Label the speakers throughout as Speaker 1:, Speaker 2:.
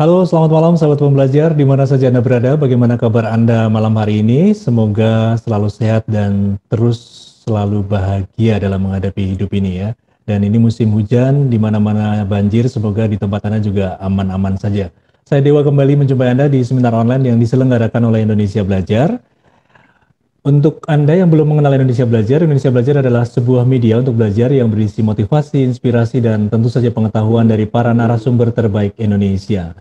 Speaker 1: Halo, selamat malam sahabat pembelajar, di mana saja Anda berada, bagaimana kabar Anda malam hari ini? Semoga selalu sehat dan terus selalu bahagia dalam menghadapi hidup ini ya. Dan ini musim hujan, di mana-mana banjir, semoga di tempat Anda juga aman-aman saja. Saya Dewa kembali menjumpai Anda di seminar online yang diselenggarakan oleh Indonesia Belajar. Untuk Anda yang belum mengenal Indonesia Belajar adalah sebuah media untuk belajar yang berisi motivasi, inspirasi, dan tentu saja pengetahuan dari para narasumber terbaik Indonesia.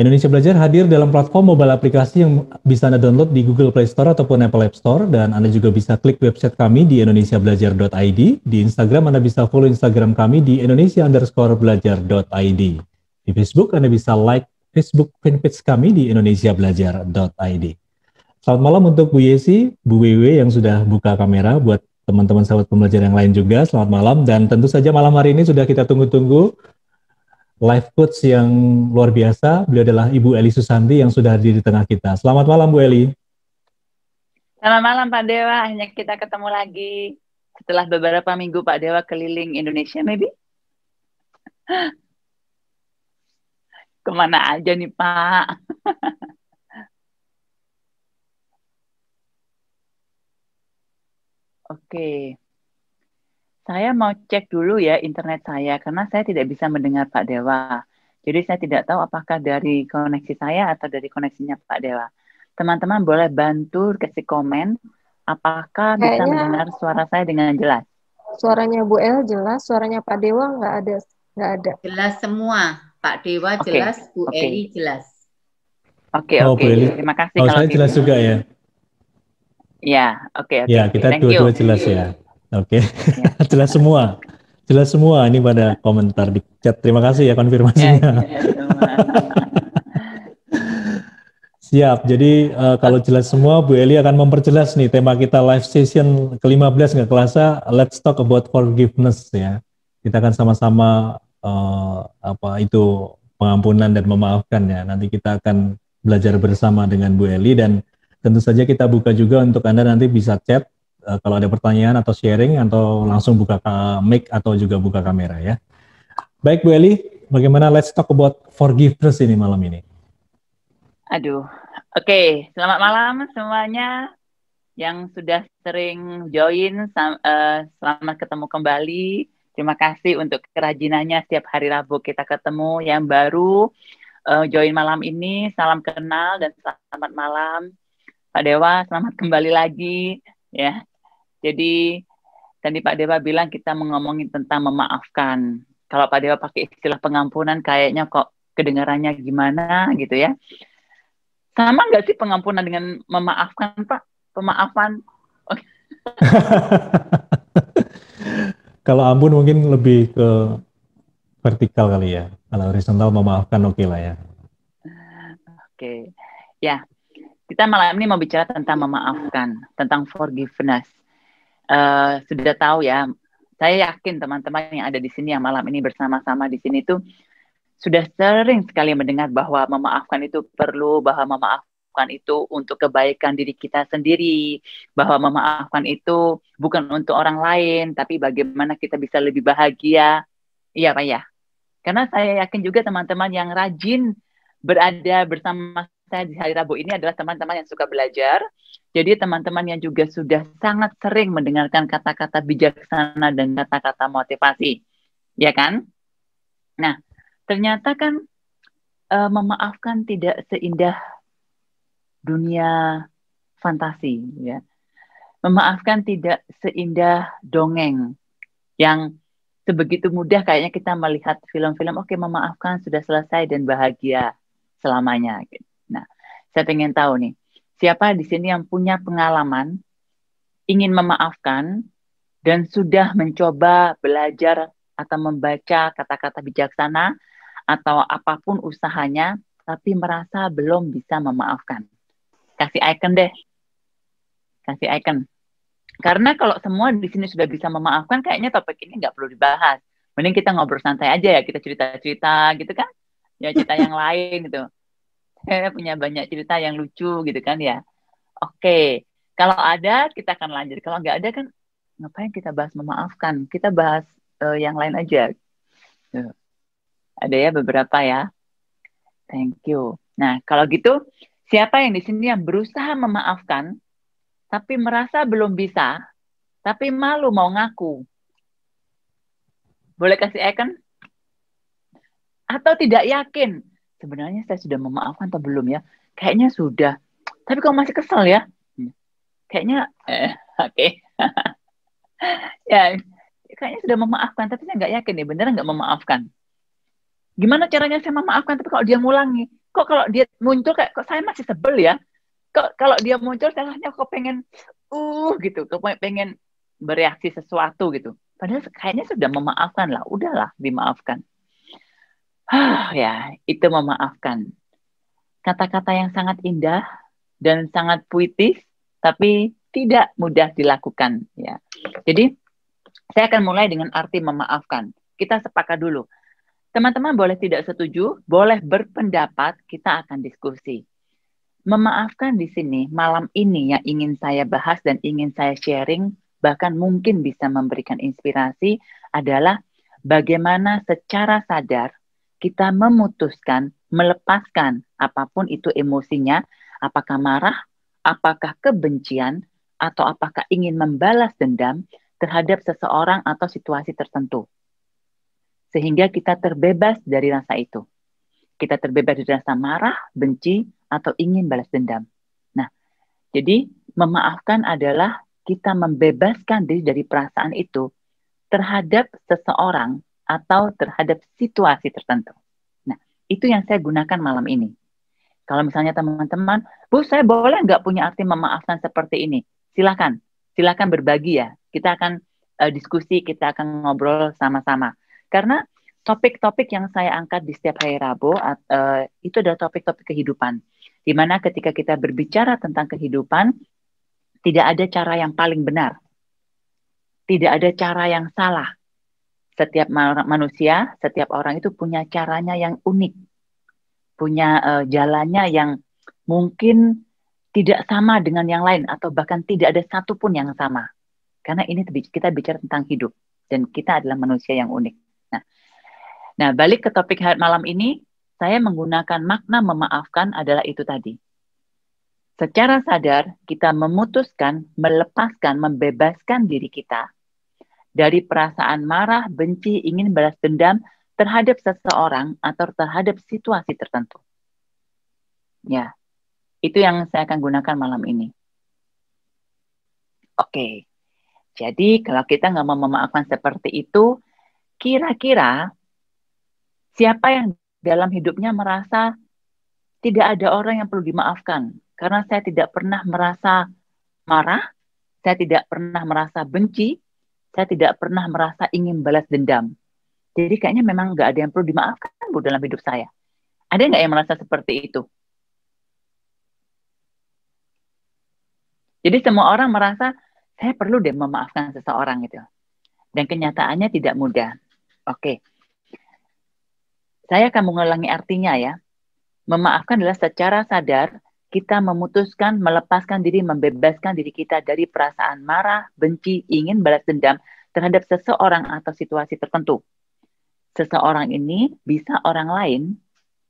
Speaker 1: Indonesia Belajar hadir dalam platform mobile aplikasi yang bisa Anda download di Google Play Store ataupun Apple App Store, dan Anda juga bisa klik website kami di indonesiabelajar.id. Di Instagram Anda bisa follow Instagram kami di indonesia_belajar.id. Di Facebook Anda bisa like Facebook fanpage kami di indonesiabelajar.id. Selamat malam untuk Bu Yesi, Bu Wewe yang sudah buka kamera, buat teman-teman sahabat pembelajar yang lain juga, selamat malam. Dan tentu saja malam hari ini sudah kita tunggu-tunggu life coach yang luar biasa. Beliau adalah Ibu Eli Susanti yang sudah hadir di tengah kita. Selamat malam Bu Eli.
Speaker 2: Selamat malam Pak Dewa, akhirnya kita ketemu lagi setelah beberapa minggu Pak Dewa keliling Indonesia, maybe? Kemana aja nih Pak? Oke, saya mau cek dulu ya internet saya, karena saya tidak bisa mendengar Pak Dewa. Jadi saya tidak tahu apakah dari koneksi saya atau dari koneksinya Pak Dewa. Teman-teman boleh bantu kasih komen, apakah bisa
Speaker 3: Kayaknya
Speaker 2: mendengar suara saya dengan jelas?
Speaker 3: suaranya Bu El jelas, suaranya Pak Dewa nggak ada.
Speaker 4: Jelas semua. Pak Dewa
Speaker 2: Oke,
Speaker 4: jelas, Bu
Speaker 2: oke.
Speaker 4: Eli jelas.
Speaker 2: Oke.
Speaker 1: Bu Eli.
Speaker 2: Terima kasih
Speaker 1: Oh,
Speaker 2: kalau
Speaker 1: saya jelas
Speaker 2: gitu.
Speaker 1: juga ya.
Speaker 2: Ya, oke.
Speaker 1: Ya, kita
Speaker 2: Thank you.
Speaker 1: dua-dua jelas ya. Oke.
Speaker 2: Ya.
Speaker 1: Jelas semua. Jelas semua ini pada komentar di chat. Terima kasih ya konfirmasinya. Siap. Jadi kalau jelas semua, Bu Eli akan memperjelas nih tema kita live session ke-15 nggak kerasa. Let's talk about forgiveness ya. Kita akan sama-sama apa itu pengampunan dan memaafkan ya. Nanti kita akan belajar bersama dengan Bu Eli, dan tentu saja kita buka juga untuk Anda nanti bisa chat kalau ada pertanyaan atau sharing, atau langsung buka mic atau juga buka kamera ya. Baik Bu Eli, bagaimana let's talk about forgiveness ini malam ini?
Speaker 2: Aduh, oke. Selamat malam semuanya yang sudah sering join. Selamat ketemu kembali. Terima kasih untuk kerajinannya, setiap hari Rabu kita ketemu. Yang baru join malam ini, salam kenal dan selamat malam. Pak Dewa, selamat kembali lagi. Ya, jadi tadi Pak Dewa bilang kita ngomongin tentang memaafkan. Kalau Pak Dewa pakai istilah pengampunan, kayaknya kok kedengarannya gimana gitu ya. Sama nggak sih pengampunan dengan memaafkan, Pak? Pemaafan.
Speaker 1: Kalau ampun mungkin lebih ke vertikal kali ya. Kalau horizontal memaafkan oke lah ya.
Speaker 2: Oke. Ya, kita malam ini mau bicara tentang memaafkan, tentang forgiveness. Sudah tahu ya, saya yakin teman-teman yang ada di sini yang malam ini bersama-sama di sini tuh sudah sering sekali mendengar bahwa memaafkan itu perlu, bahwa memaafkan itu untuk kebaikan diri kita sendiri, bahwa memaafkan itu bukan untuk orang lain, tapi bagaimana kita bisa lebih bahagia. Iya Pak ya? Karena saya yakin juga teman-teman yang rajin berada bersama saya di hari Rabu ini adalah teman-teman yang suka belajar. Jadi teman-teman yang juga sudah sangat sering mendengarkan kata-kata bijaksana dan kata-kata motivasi. Ya kan? Nah, ternyata kan memaafkan tidak seindah dunia fantasi, ya. Memaafkan tidak seindah dongeng yang sebegitu mudah kayaknya kita melihat film-film, oke, memaafkan sudah selesai dan bahagia selamanya. Nah, saya pengen tahu nih, siapa di sini yang punya pengalaman ingin memaafkan dan sudah mencoba belajar atau membaca kata-kata bijaksana atau apapun usahanya, tapi merasa belum bisa memaafkan. Kasih icon deh. Kasih icon. Karena kalau semua di sini sudah bisa memaafkan, kayaknya topik ini nggak perlu dibahas. Mending kita ngobrol santai aja ya, kita cerita-cerita gitu kan. Ya cerita yang lain gitu. Saya punya banyak cerita yang lucu gitu kan ya. Oke, kalau ada kita akan lanjut. Kalau nggak ada kan ngapain kita bahas memaafkan? Kita bahas yang lain aja. Tuh. Ada ya beberapa ya. Thank you. Nah, kalau gitu, siapa yang di sini yang berusaha memaafkan, tapi merasa belum bisa, tapi malu mau ngaku? Boleh kasih icon? Atau tidak yakin, sebenarnya saya sudah memaafkan atau belum ya? Kayaknya sudah, tapi kok masih kesel ya? Kayaknya, oke. Ya, kayaknya sudah memaafkan, tapi saya nggak yakin nih, beneran nggak memaafkan. Gimana caranya saya memaafkan, tapi kalau dia ngulangi, kok kalau dia muncul kayak, kok saya masih sebel ya? Kok kalau dia muncul, saya rasanya kok pengen, gitu, kok pengen bereaksi sesuatu gitu. Padahal kayaknya sudah memaafkan lah, udahlah dimaafkan. Ya, itu memaafkan. Kata-kata yang sangat indah dan sangat puitis, tapi tidak mudah dilakukan. Ya, jadi saya akan mulai dengan arti memaafkan. Kita sepakat dulu. Teman-teman boleh tidak setuju, boleh berpendapat, kita akan diskusi. Memaafkan di sini, malam ini yang ingin saya bahas dan ingin saya sharing, bahkan mungkin bisa memberikan inspirasi, adalah bagaimana secara sadar kita memutuskan, melepaskan apapun itu emosinya, apakah marah, apakah kebencian, atau apakah ingin membalas dendam terhadap seseorang atau situasi tertentu. Sehingga kita terbebas dari rasa itu. Kita terbebas dari rasa marah, benci, atau ingin balas dendam. Nah, jadi memaafkan adalah kita membebaskan diri dari perasaan itu terhadap seseorang atau terhadap situasi tertentu. Nah, itu yang saya gunakan malam ini. Kalau misalnya teman-teman, Bu, saya boleh nggak punya arti memaafkan seperti ini? Silakan berbagi ya. Kita akan diskusi, kita akan ngobrol sama-sama. Karena topik-topik yang saya angkat di setiap hari Rabu itu adalah topik-topik kehidupan. Di mana ketika kita berbicara tentang kehidupan, tidak ada cara yang paling benar. Tidak ada cara yang salah. Setiap manusia, setiap orang itu punya caranya yang unik. Punya jalannya yang mungkin tidak sama dengan yang lain, atau bahkan tidak ada satupun yang sama. Karena ini kita bicara tentang hidup. Dan kita adalah manusia yang unik. Nah, balik ke topik malam ini, saya menggunakan makna memaafkan adalah itu tadi. Secara sadar, kita memutuskan, melepaskan, membebaskan diri kita dari perasaan marah, benci, ingin balas dendam terhadap seseorang atau terhadap situasi tertentu. Ya, itu yang saya akan gunakan malam ini. Oke, jadi kalau kita nggak mau memaafkan seperti itu, kira-kira siapa yang dalam hidupnya merasa tidak ada orang yang perlu dimaafkan? Karena saya tidak pernah merasa marah, saya tidak pernah merasa benci, saya tidak pernah merasa ingin balas dendam. Jadi kayaknya memang nggak ada yang perlu dimaafkan, Bu, dalam hidup saya. Ada nggak yang merasa seperti itu? Jadi semua orang merasa, saya perlu deh memaafkan seseorang gitu. Dan kenyataannya tidak mudah. Oke. Saya akan mengulangi artinya ya. Memaafkan adalah secara sadar kita memutuskan, melepaskan diri, membebaskan diri kita dari perasaan marah, benci, ingin balas dendam terhadap seseorang atau situasi tertentu. Seseorang ini bisa orang lain,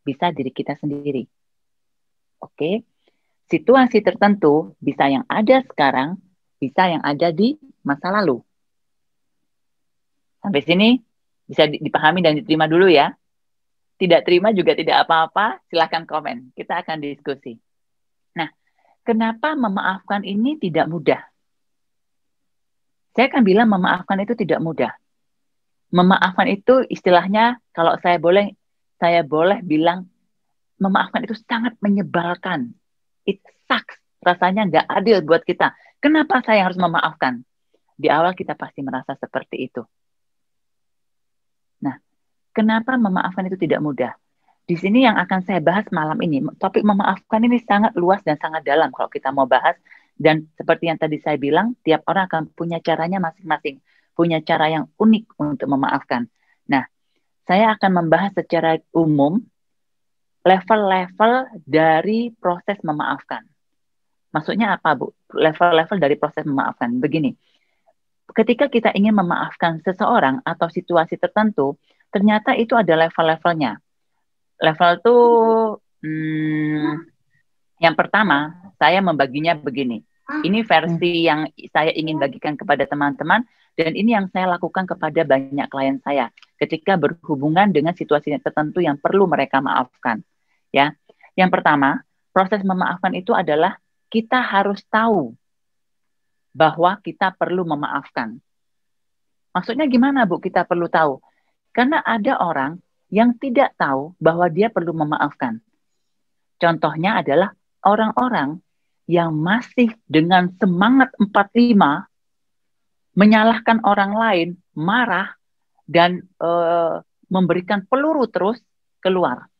Speaker 2: bisa diri kita sendiri. Oke. Situasi tertentu bisa yang ada sekarang, bisa yang ada di masa lalu. Sampai sini bisa dipahami dan diterima dulu ya. Tidak terima juga tidak apa-apa, silahkan komen. Kita akan diskusi. Nah, kenapa memaafkan ini tidak mudah? Saya akan bilang memaafkan itu tidak mudah. Memaafkan itu istilahnya, kalau saya boleh bilang, memaafkan itu sangat menyebalkan. It sucks. Rasanya nggak adil buat kita. Kenapa saya harus memaafkan? Di awal kita pasti merasa seperti itu. Nah, kenapa memaafkan itu tidak mudah? Di sini yang akan saya bahas malam ini, topik memaafkan ini sangat luas dan sangat dalam kalau kita mau bahas. Dan seperti yang tadi saya bilang, tiap orang akan punya caranya masing-masing. Punya cara yang unik untuk memaafkan. Nah, saya akan membahas secara umum level-level dari proses memaafkan. Maksudnya apa, Bu? Level-level dari proses memaafkan. Begini, ketika kita ingin memaafkan seseorang atau situasi tertentu, ternyata itu ada level-levelnya. Level tuh, yang pertama, saya membaginya begini. Ini versi yang saya ingin bagikan kepada teman-teman, dan ini yang saya lakukan kepada banyak klien saya ketika berhubungan dengan situasi tertentu yang perlu mereka maafkan. Ya, yang pertama, proses memaafkan itu adalah kita harus tahu bahwa kita perlu memaafkan. Maksudnya gimana, Bu? Kita perlu tahu. Karena ada orang yang tidak tahu bahwa dia perlu memaafkan. Contohnya adalah orang-orang yang masih dengan semangat 45 menyalahkan orang lain, marah, dan memberikan peluru terus keluar.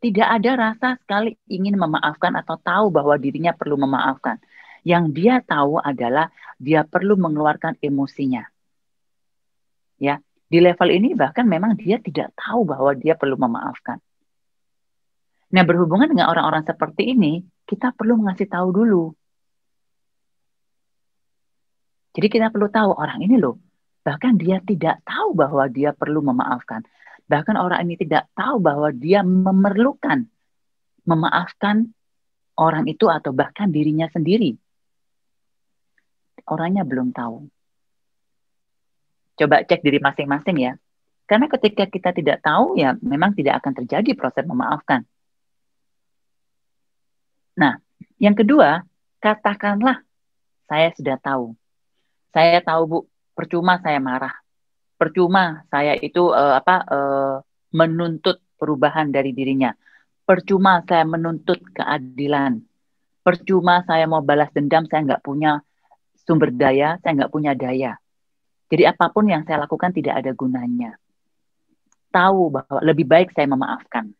Speaker 2: Tidak ada rasa sekali ingin memaafkan atau tahu bahwa dirinya perlu memaafkan. Yang dia tahu adalah dia perlu mengeluarkan emosinya. Ya, di level ini bahkan memang dia tidak tahu bahwa dia perlu memaafkan. Nah, berhubungan dengan orang-orang seperti ini, kita perlu ngasih tahu dulu. Jadi kita perlu tahu orang ini loh, bahkan dia tidak tahu bahwa dia perlu memaafkan. Bahkan orang ini tidak tahu bahwa dia memerlukan memaafkan orang itu atau bahkan dirinya sendiri. Orangnya belum tahu. Coba cek diri masing-masing ya. Karena ketika kita tidak tahu, ya memang tidak akan terjadi proses memaafkan. Nah, yang kedua, katakanlah saya sudah tahu. Saya tahu, Bu, percuma saya marah. Percuma saya itu menuntut perubahan dari dirinya. Percuma saya menuntut keadilan. Percuma saya mau balas dendam, saya nggak punya sumber daya, saya nggak punya daya. Jadi apapun yang saya lakukan tidak ada gunanya. Tahu bahwa lebih baik saya memaafkan.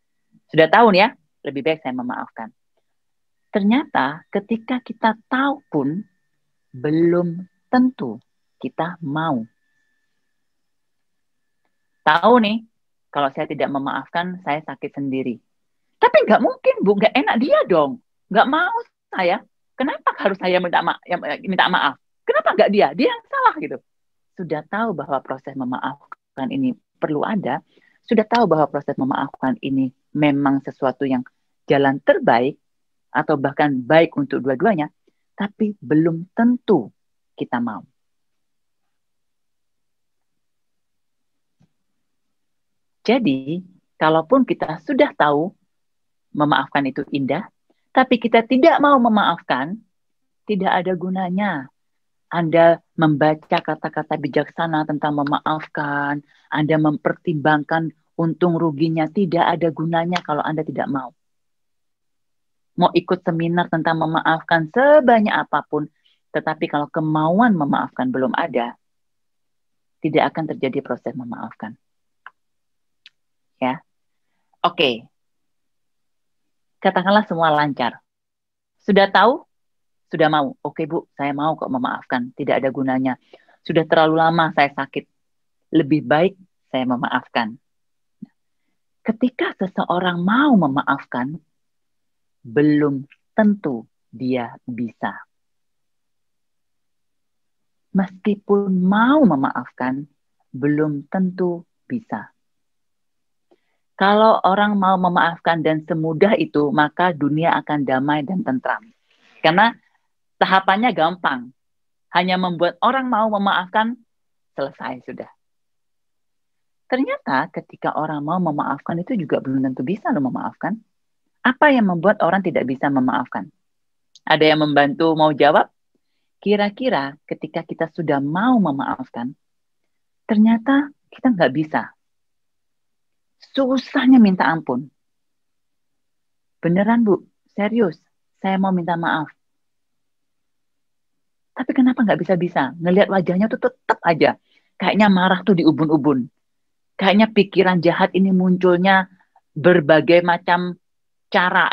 Speaker 2: Sudah tahu nih ya, lebih baik saya memaafkan. Ternyata ketika kita tahu pun belum tentu kita mau. Tahu nih, kalau saya tidak memaafkan, saya sakit sendiri. Tapi nggak mungkin, Bu, nggak enak dia dong. Nggak mau saya. Kenapa harus saya minta maaf? Kenapa nggak dia? Dia yang salah gitu. Sudah tahu bahwa proses memaafkan ini perlu ada. Sudah tahu bahwa proses memaafkan ini memang sesuatu yang jalan terbaik, atau bahkan baik untuk dua-duanya, tapi belum tentu kita mau. Jadi, kalaupun kita sudah tahu memaafkan itu indah, tapi kita tidak mau memaafkan, tidak ada gunanya Anda membaca kata-kata bijaksana tentang memaafkan, Anda mempertimbangkan untung ruginya, tidak ada gunanya kalau Anda tidak mau. Mau ikut seminar tentang memaafkan sebanyak apapun, tetapi kalau kemauan memaafkan belum ada, tidak akan terjadi proses memaafkan. Ya, oke. Katakanlah semua lancar. Sudah tahu? Sudah mau? Oke, Bu, saya mau kok memaafkan. Tidak ada gunanya. Sudah terlalu lama saya sakit. Lebih baik saya memaafkan. Ketika seseorang mau memaafkan, belum tentu dia bisa. Meskipun mau memaafkan, belum tentu bisa. Kalau orang mau memaafkan dan semudah itu, maka dunia akan damai dan tentram. Karena tahapannya gampang. Hanya membuat orang mau memaafkan, selesai sudah. Ternyata ketika orang mau memaafkan itu juga belum tentu bisa loh memaafkan. Apa yang membuat orang tidak bisa memaafkan? Ada yang membantu mau jawab? Kira-kira ketika kita sudah mau memaafkan, ternyata kita nggak bisa. Susahnya minta ampun. Beneran, Bu, serius, saya mau minta maaf. Tapi kenapa nggak bisa-bisa? Ngelihat wajahnya tuh tetap aja. Kayaknya marah tuh di ubun-ubun. Kayaknya pikiran jahat ini munculnya berbagai macam cara,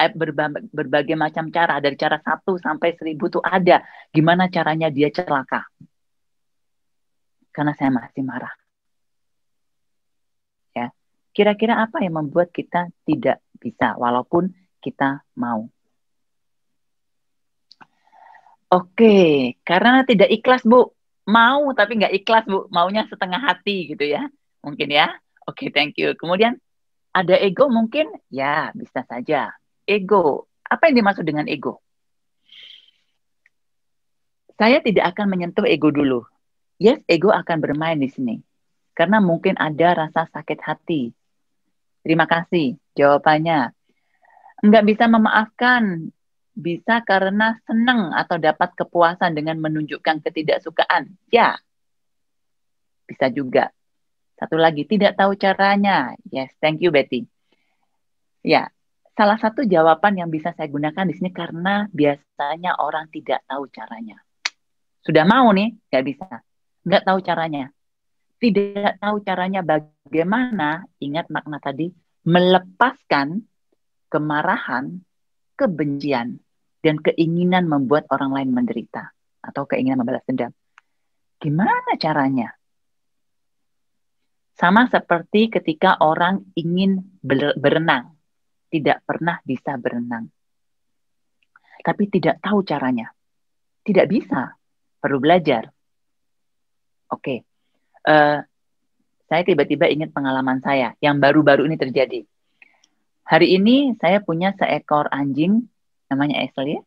Speaker 2: berbagai macam cara. Dari cara 1 sampai 1000 tuh ada. Gimana caranya dia celaka? Karena saya masih marah. Ya, kira-kira apa yang membuat kita tidak bisa walaupun kita mau? Oke, karena tidak ikhlas, Bu. Mau tapi nggak ikhlas, Bu. Maunya setengah hati gitu ya. Mungkin ya. Oke, thank you. Kemudian, Ada ego mungkin? Ya, bisa saja. Ego. Apa yang dimaksud dengan ego? Saya tidak akan menyentuh ego dulu. Yes, ego akan bermain di sini. Karena mungkin ada rasa sakit hati. Terima kasih. Jawabannya, nggak bisa memaafkan. Bisa karena senang atau dapat kepuasan dengan menunjukkan ketidaksukaan. Ya, bisa juga. Satu lagi, tidak tahu caranya. Yes, thank you Betty. Ya, salah satu jawaban yang bisa saya gunakan di sini karena biasanya orang tidak tahu caranya. Sudah mau nih, nggak bisa. Nggak tahu caranya. Tidak tahu caranya bagaimana, ingat makna tadi, melepaskan kemarahan, kebencian, dan keinginan membuat orang lain menderita. Atau keinginan membalas dendam. Gimana caranya? Sama seperti ketika orang ingin berenang. Tidak pernah bisa berenang. Tapi tidak tahu caranya. Tidak bisa. Perlu belajar. Oke. Saya tiba-tiba ingat pengalaman saya yang baru-baru ini terjadi. Hari ini saya punya seekor anjing, namanya Ashley.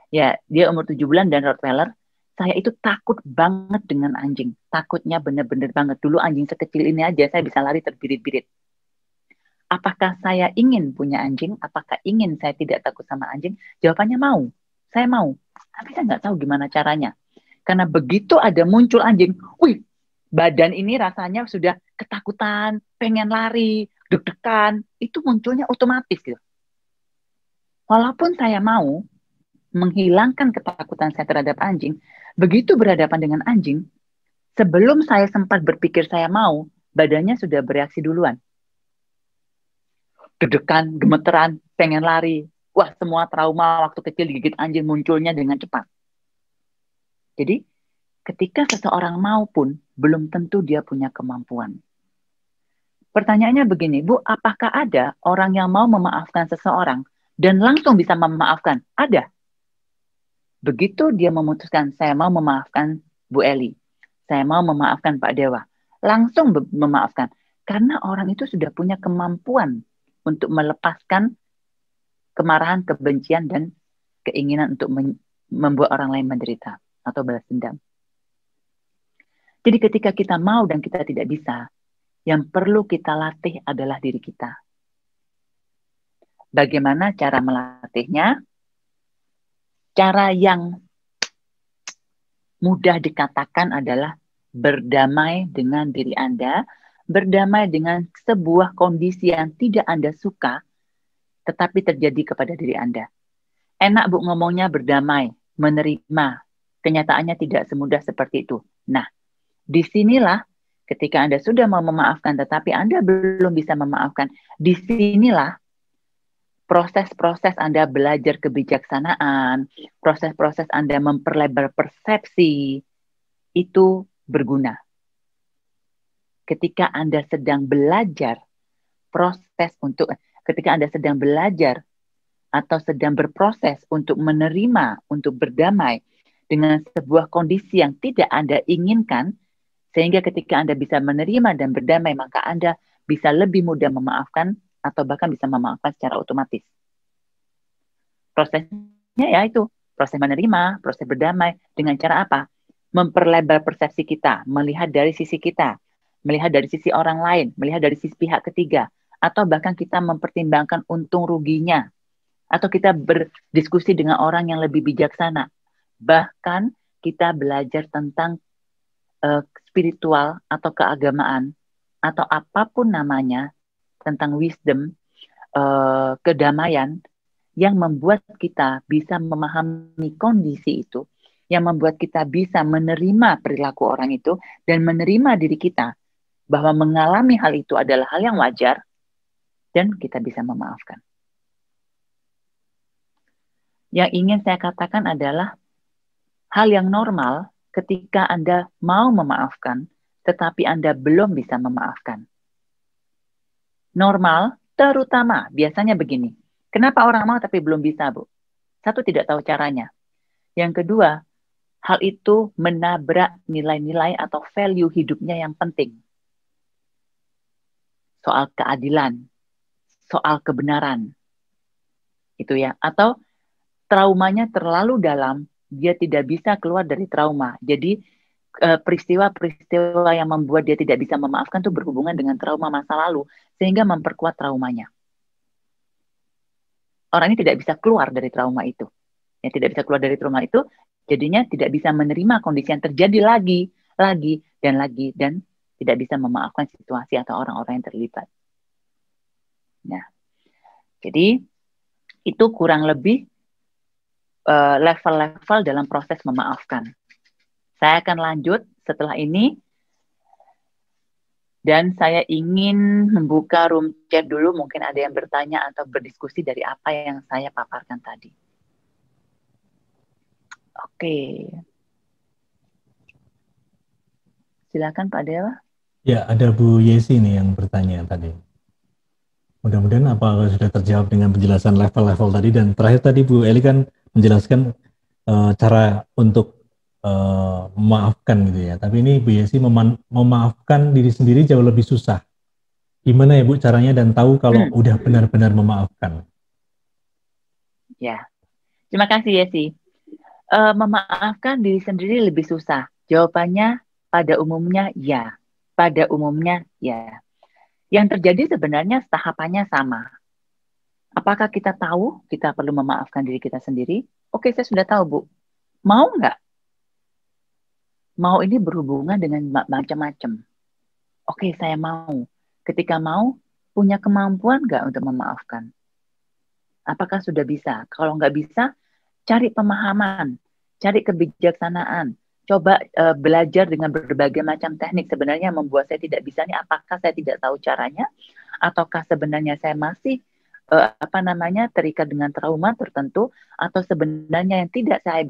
Speaker 2: Ya, dia umur 7 bulan dan Rottweiler. Saya itu takut banget dengan anjing. Takutnya bener-bener banget. Dulu anjing sekecil ini aja saya bisa lari terbirit-birit. Apakah saya ingin punya anjing? Apakah ingin saya tidak takut sama anjing? Jawabannya mau. Saya mau. Tapi saya nggak tahu gimana caranya. Karena begitu ada muncul anjing, wih, badan ini rasanya sudah ketakutan, pengen lari, deg-degan, itu munculnya otomatis gitu. Walaupun saya mau menghilangkan ketakutan saya terhadap anjing, begitu berhadapan dengan anjing, sebelum saya sempat berpikir saya mau, badannya sudah bereaksi duluan. Deg-degan, gemeteran, pengen lari. Wah, semua trauma waktu kecil digigit anjing munculnya dengan cepat. Jadi, ketika seseorang mau pun, belum tentu dia punya kemampuan. Pertanyaannya begini, Bu, apakah ada orang yang mau memaafkan seseorang dan langsung bisa memaafkan? Ada. Begitu dia memutuskan, saya mau memaafkan Bu Eli, saya mau memaafkan Pak Dewa, langsung memaafkan. Karena orang itu sudah punya kemampuan untuk melepaskan kemarahan, kebencian, dan keinginan untuk membuat orang lain menderita atau balas dendam. Jadi ketika kita mau dan kita tidak bisa, yang perlu kita latih adalah diri kita. Bagaimana cara melatihnya? Cara yang mudah dikatakan adalah berdamai dengan diri Anda, berdamai dengan sebuah kondisi yang tidak Anda suka, tetapi terjadi kepada diri Anda. Enak Bu ngomongnya berdamai, menerima. Kenyataannya tidak semudah seperti itu. Nah, disinilah ketika Anda sudah mau memaafkan tetapi Anda belum bisa memaafkan, disinilah proses-proses Anda belajar kebijaksanaan, proses-proses Anda memperlebar persepsi, itu berguna. Ketika Anda sedang belajar ketika Anda sedang belajar atau sedang berproses untuk menerima, untuk berdamai dengan sebuah kondisi yang tidak Anda inginkan, sehingga ketika Anda bisa menerima dan berdamai, maka Anda bisa lebih mudah memaafkan atau bahkan bisa memaafkan secara otomatis. Prosesnya ya itu, proses menerima, proses berdamai, dengan cara apa? Memperlebar persepsi kita, melihat dari sisi kita, melihat dari sisi orang lain, melihat dari sisi pihak ketiga, atau bahkan kita mempertimbangkan untung ruginya, atau kita berdiskusi dengan orang yang lebih bijaksana. Bahkan kita belajar tentang spiritual atau keagamaan, atau apapun namanya, tentang wisdom, kedamaian, yang membuat kita bisa memahami kondisi itu, yang membuat kita bisa menerima perilaku orang itu, dan menerima diri kita, bahwa mengalami hal itu adalah hal yang wajar, dan kita bisa memaafkan. Yang ingin saya katakan adalah, hal yang normal ketika Anda mau memaafkan, tetapi Anda belum bisa memaafkan. Normal, terutama, biasanya begini. Kenapa orang mau tapi belum bisa, Bu? Satu, tidak tahu caranya. Yang kedua, hal itu menabrak nilai-nilai atau value hidupnya yang penting. Soal keadilan, soal kebenaran. Itu ya. Atau traumanya terlalu dalam, dia tidak bisa keluar dari trauma. Jadi peristiwa-peristiwa yang membuat dia tidak bisa memaafkan itu berhubungan dengan trauma masa lalu, sehingga memperkuat traumanya. Orang ini tidak bisa keluar dari trauma itu. Yang tidak bisa keluar dari trauma itu, jadinya tidak bisa menerima kondisi yang terjadi lagi, dan tidak bisa memaafkan situasi atau orang-orang yang terlibat. Nah, jadi itu kurang lebih level-level dalam proses memaafkan. Saya akan lanjut setelah ini, dan saya ingin membuka room chat dulu, mungkin ada yang bertanya atau berdiskusi dari apa yang saya paparkan tadi. Oke. Silakan Pak Dewa.
Speaker 1: Ya, ada Bu Yesi nih yang bertanya tadi. Mudah-mudahan apa sudah terjawab dengan penjelasan level-level tadi, dan terakhir tadi Bu Eli kan menjelaskan cara untuk memaafkan gitu ya. Tapi ini Bu Yesi memaafkan diri sendiri jauh lebih susah. Gimana ya Bu caranya dan tahu kalau udah benar-benar memaafkan?
Speaker 2: Ya, terima kasih Yesi. Memaafkan diri sendiri lebih susah. Jawabannya pada umumnya ya. Pada umumnya ya. Yang terjadi sebenarnya tahapannya sama. Apakah kita tahu kita perlu memaafkan diri kita sendiri? Oke, saya sudah tahu Bu. Mau nggak? Mau ini berhubungan dengan macam-macam. Oke, saya mau. Ketika mau, punya kemampuan nggak untuk memaafkan? Apakah sudah bisa? Kalau nggak bisa, cari pemahaman, cari kebijaksanaan. Coba belajar dengan berbagai macam teknik. Sebenarnya membuat saya tidak bisa nih, apakah saya tidak tahu caranya? Ataukah sebenarnya saya masih terikat dengan trauma tertentu? Atau sebenarnya yang tidak saya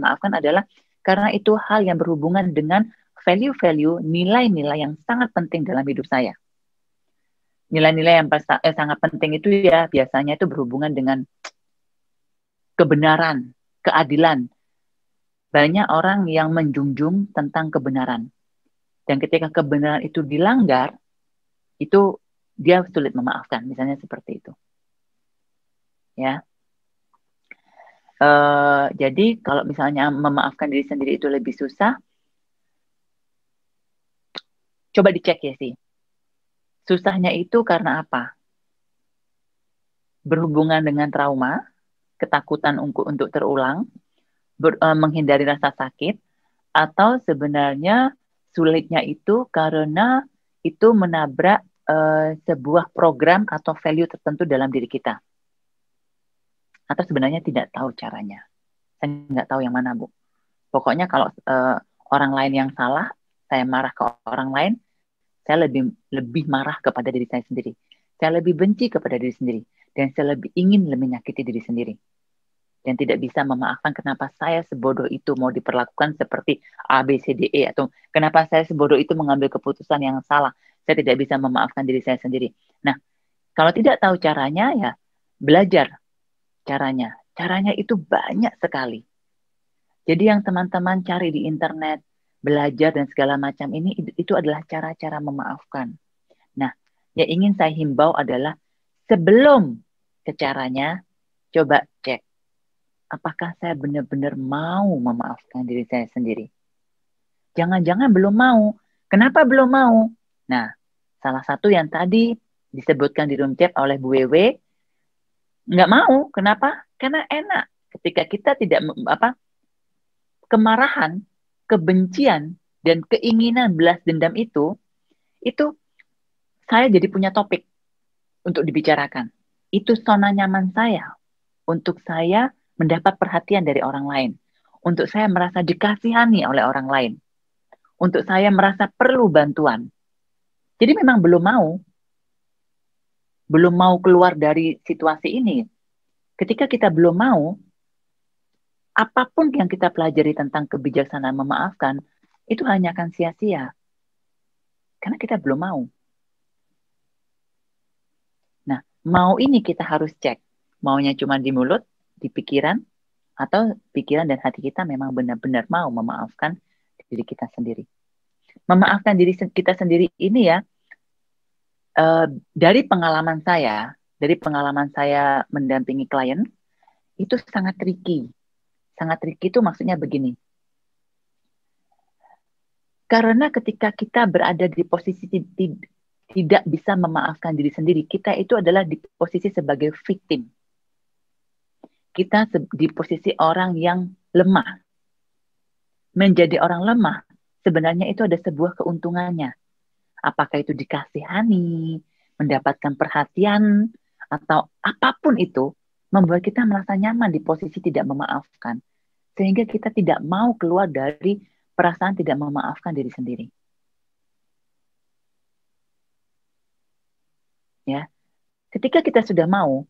Speaker 2: maafkan adalah karena itu hal yang berhubungan dengan value-value, nilai-nilai yang sangat penting dalam hidup saya. Nilai-nilai yang sangat penting itu ya biasanya itu berhubungan dengan kebenaran, keadilan. Banyak orang yang menjunjung tentang kebenaran. Dan ketika kebenaran itu dilanggar, itu dia sulit memaafkan. Misalnya seperti itu. Ya. Jadi kalau misalnya memaafkan diri sendiri itu lebih susah, coba dicek ya sih. Susahnya itu karena apa? Berhubungan dengan trauma, ketakutan untuk terulang, menghindari rasa sakit, atau sebenarnya sulitnya itu karena itu menabrak sebuah program atau value tertentu dalam diri kita. Atau sebenarnya tidak tahu caranya. Saya nggak tahu yang mana, Bu. Pokoknya kalau orang lain yang salah, saya marah ke orang lain, saya lebih marah kepada diri saya sendiri. Saya lebih benci kepada diri sendiri. Dan saya lebih ingin menyakiti diri sendiri. Dan tidak bisa memaafkan kenapa saya sebodoh itu mau diperlakukan seperti A, B, C, D, E. Atau kenapa saya sebodoh itu mengambil keputusan yang salah. Saya tidak bisa memaafkan diri saya sendiri. Nah, kalau tidak tahu caranya, ya belajar caranya. Caranya itu banyak sekali. Jadi yang teman-teman cari di internet, belajar dan segala macam ini, itu adalah cara-cara memaafkan. Nah, yang ingin saya himbau adalah sebelum ke caranya, coba cek. Apakah saya benar-benar mau memaafkan diri saya sendiri? Jangan-jangan belum mau. Kenapa belum mau? Nah, salah satu yang tadi disebutkan di room chat oleh Bu Wewe, nggak mau. Kenapa? Karena enak. Ketika kita tidak kemarahan, kebencian, dan keinginan belas dendam itu saya jadi punya topik untuk dibicarakan. Itu zona nyaman saya untuk saya mendapat perhatian dari orang lain. Untuk saya merasa dikasihani oleh orang lain. Untuk saya merasa perlu bantuan. Jadi memang belum mau keluar dari situasi ini. Ketika kita belum mau, apapun yang kita pelajari tentang kebijaksanaan memaafkan, itu hanya akan sia-sia. Karena kita belum mau. Nah, mau ini kita harus cek. Maunya cuma di mulut, di pikiran, atau pikiran dan hati kita memang benar-benar mau memaafkan diri kita sendiri. Memaafkan diri kita sendiri ini ya, dari pengalaman saya, dari pengalaman saya mendampingi klien, itu sangat tricky. Sangat tricky itu maksudnya begini. Karena ketika kita berada di posisi tidak bisa memaafkan diri sendiri, kita itu adalah di posisi sebagai victim. Kita di posisi orang yang lemah. Menjadi orang lemah, sebenarnya itu ada sebuah keuntungannya. Apakah itu dikasihani, mendapatkan perhatian, atau apapun itu, membuat kita merasa nyaman di posisi tidak memaafkan. Sehingga kita tidak mau keluar dari perasaan tidak memaafkan diri sendiri. Ya, ketika kita sudah mau,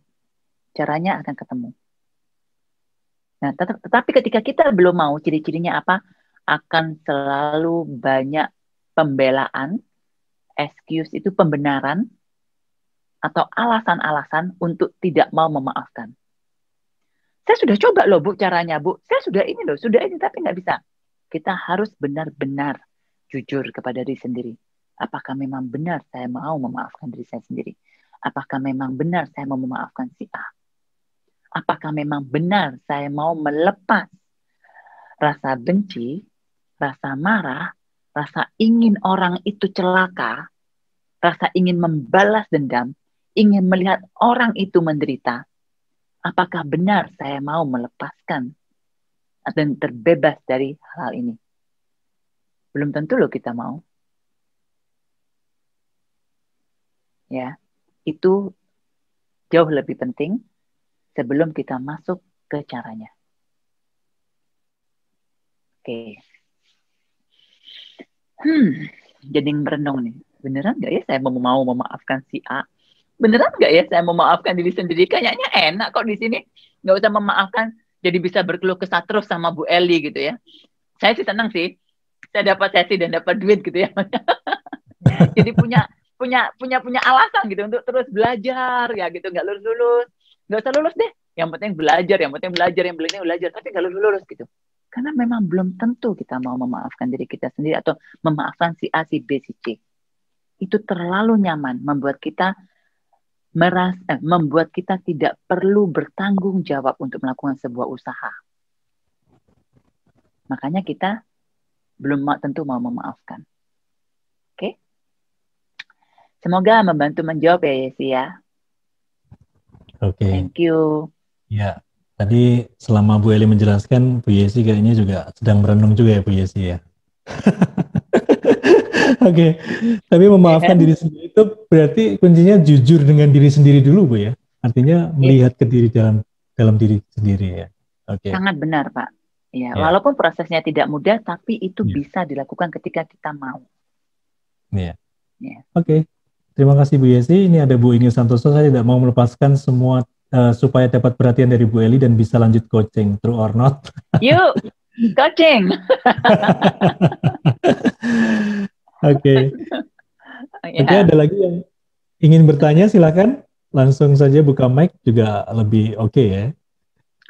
Speaker 2: caranya akan ketemu. Nah, tetapi ketika kita belum mau, ciri-cirinya apa? Akan selalu banyak pembelaan, excuse itu pembenaran, atau alasan-alasan untuk tidak mau memaafkan. Saya sudah coba loh Bu caranya Bu, saya sudah ini tapi nggak bisa. Kita harus benar-benar jujur kepada diri sendiri. Apakah memang benar saya mau memaafkan diri saya sendiri? Apakah memang benar saya mau memaafkan si A? Apakah memang benar saya mau melepas rasa benci, rasa marah, rasa ingin orang itu celaka, rasa ingin membalas dendam, ingin melihat orang itu menderita? Apakah benar saya mau melepaskan dan terbebas dari hal ini? Belum tentu loh kita mau. Ya, itu jauh lebih penting sebelum kita masuk ke caranya. Oke. Jadi merenung nih. Beneran nggak ya saya mau memaafkan si A? Beneran nggak ya saya mau memaafkan diri sendiri? Kayaknya enak kok di sini. Nggak usah memaafkan, jadi bisa berkeluh kesah terus sama Bu Eli gitu ya. Saya sih senang sih. Saya dapat sesi dan dapat duit gitu ya. Jadi punya alasan gitu untuk terus belajar ya gitu, nggak lulus. Nggak usah lulus deh. Yang penting belajar, yang penting belajar, tapi nggak lulus gitu. Karena memang belum tentu kita mau memaafkan diri kita sendiri atau memaafkan si A, si B, si C. Itu terlalu nyaman, membuat kita tidak perlu bertanggung jawab untuk melakukan sebuah usaha. Makanya kita belum tentu mau memaafkan. Oke? Semoga membantu menjawab ya Yesi ya.
Speaker 1: Oke.
Speaker 2: Thank you.
Speaker 1: Ya, tadi selama Bu Eli menjelaskan, Bu Yesi kayaknya juga sedang merenung juga ya Bu Yesi ya. Oke, tapi memaafkan diri sendiri itu berarti kuncinya jujur dengan diri sendiri dulu Bu ya. Artinya melihat ke diri dalam diri sendiri ya. Oke.
Speaker 2: Sangat benar Pak. Ya, walaupun prosesnya tidak mudah, tapi itu bisa dilakukan ketika kita mau.
Speaker 1: Iya. Oke. Terima kasih Bu Yesi. Ini ada Bu Ingrid Santoso. Saya tidak mau melepaskan semua supaya dapat perhatian dari Bu Eli dan bisa lanjut coaching. True or not?
Speaker 2: Yuk, coaching.
Speaker 1: Oke. Oke, ada lagi yang ingin bertanya, silakan. Langsung saja buka mic juga lebih oke ya.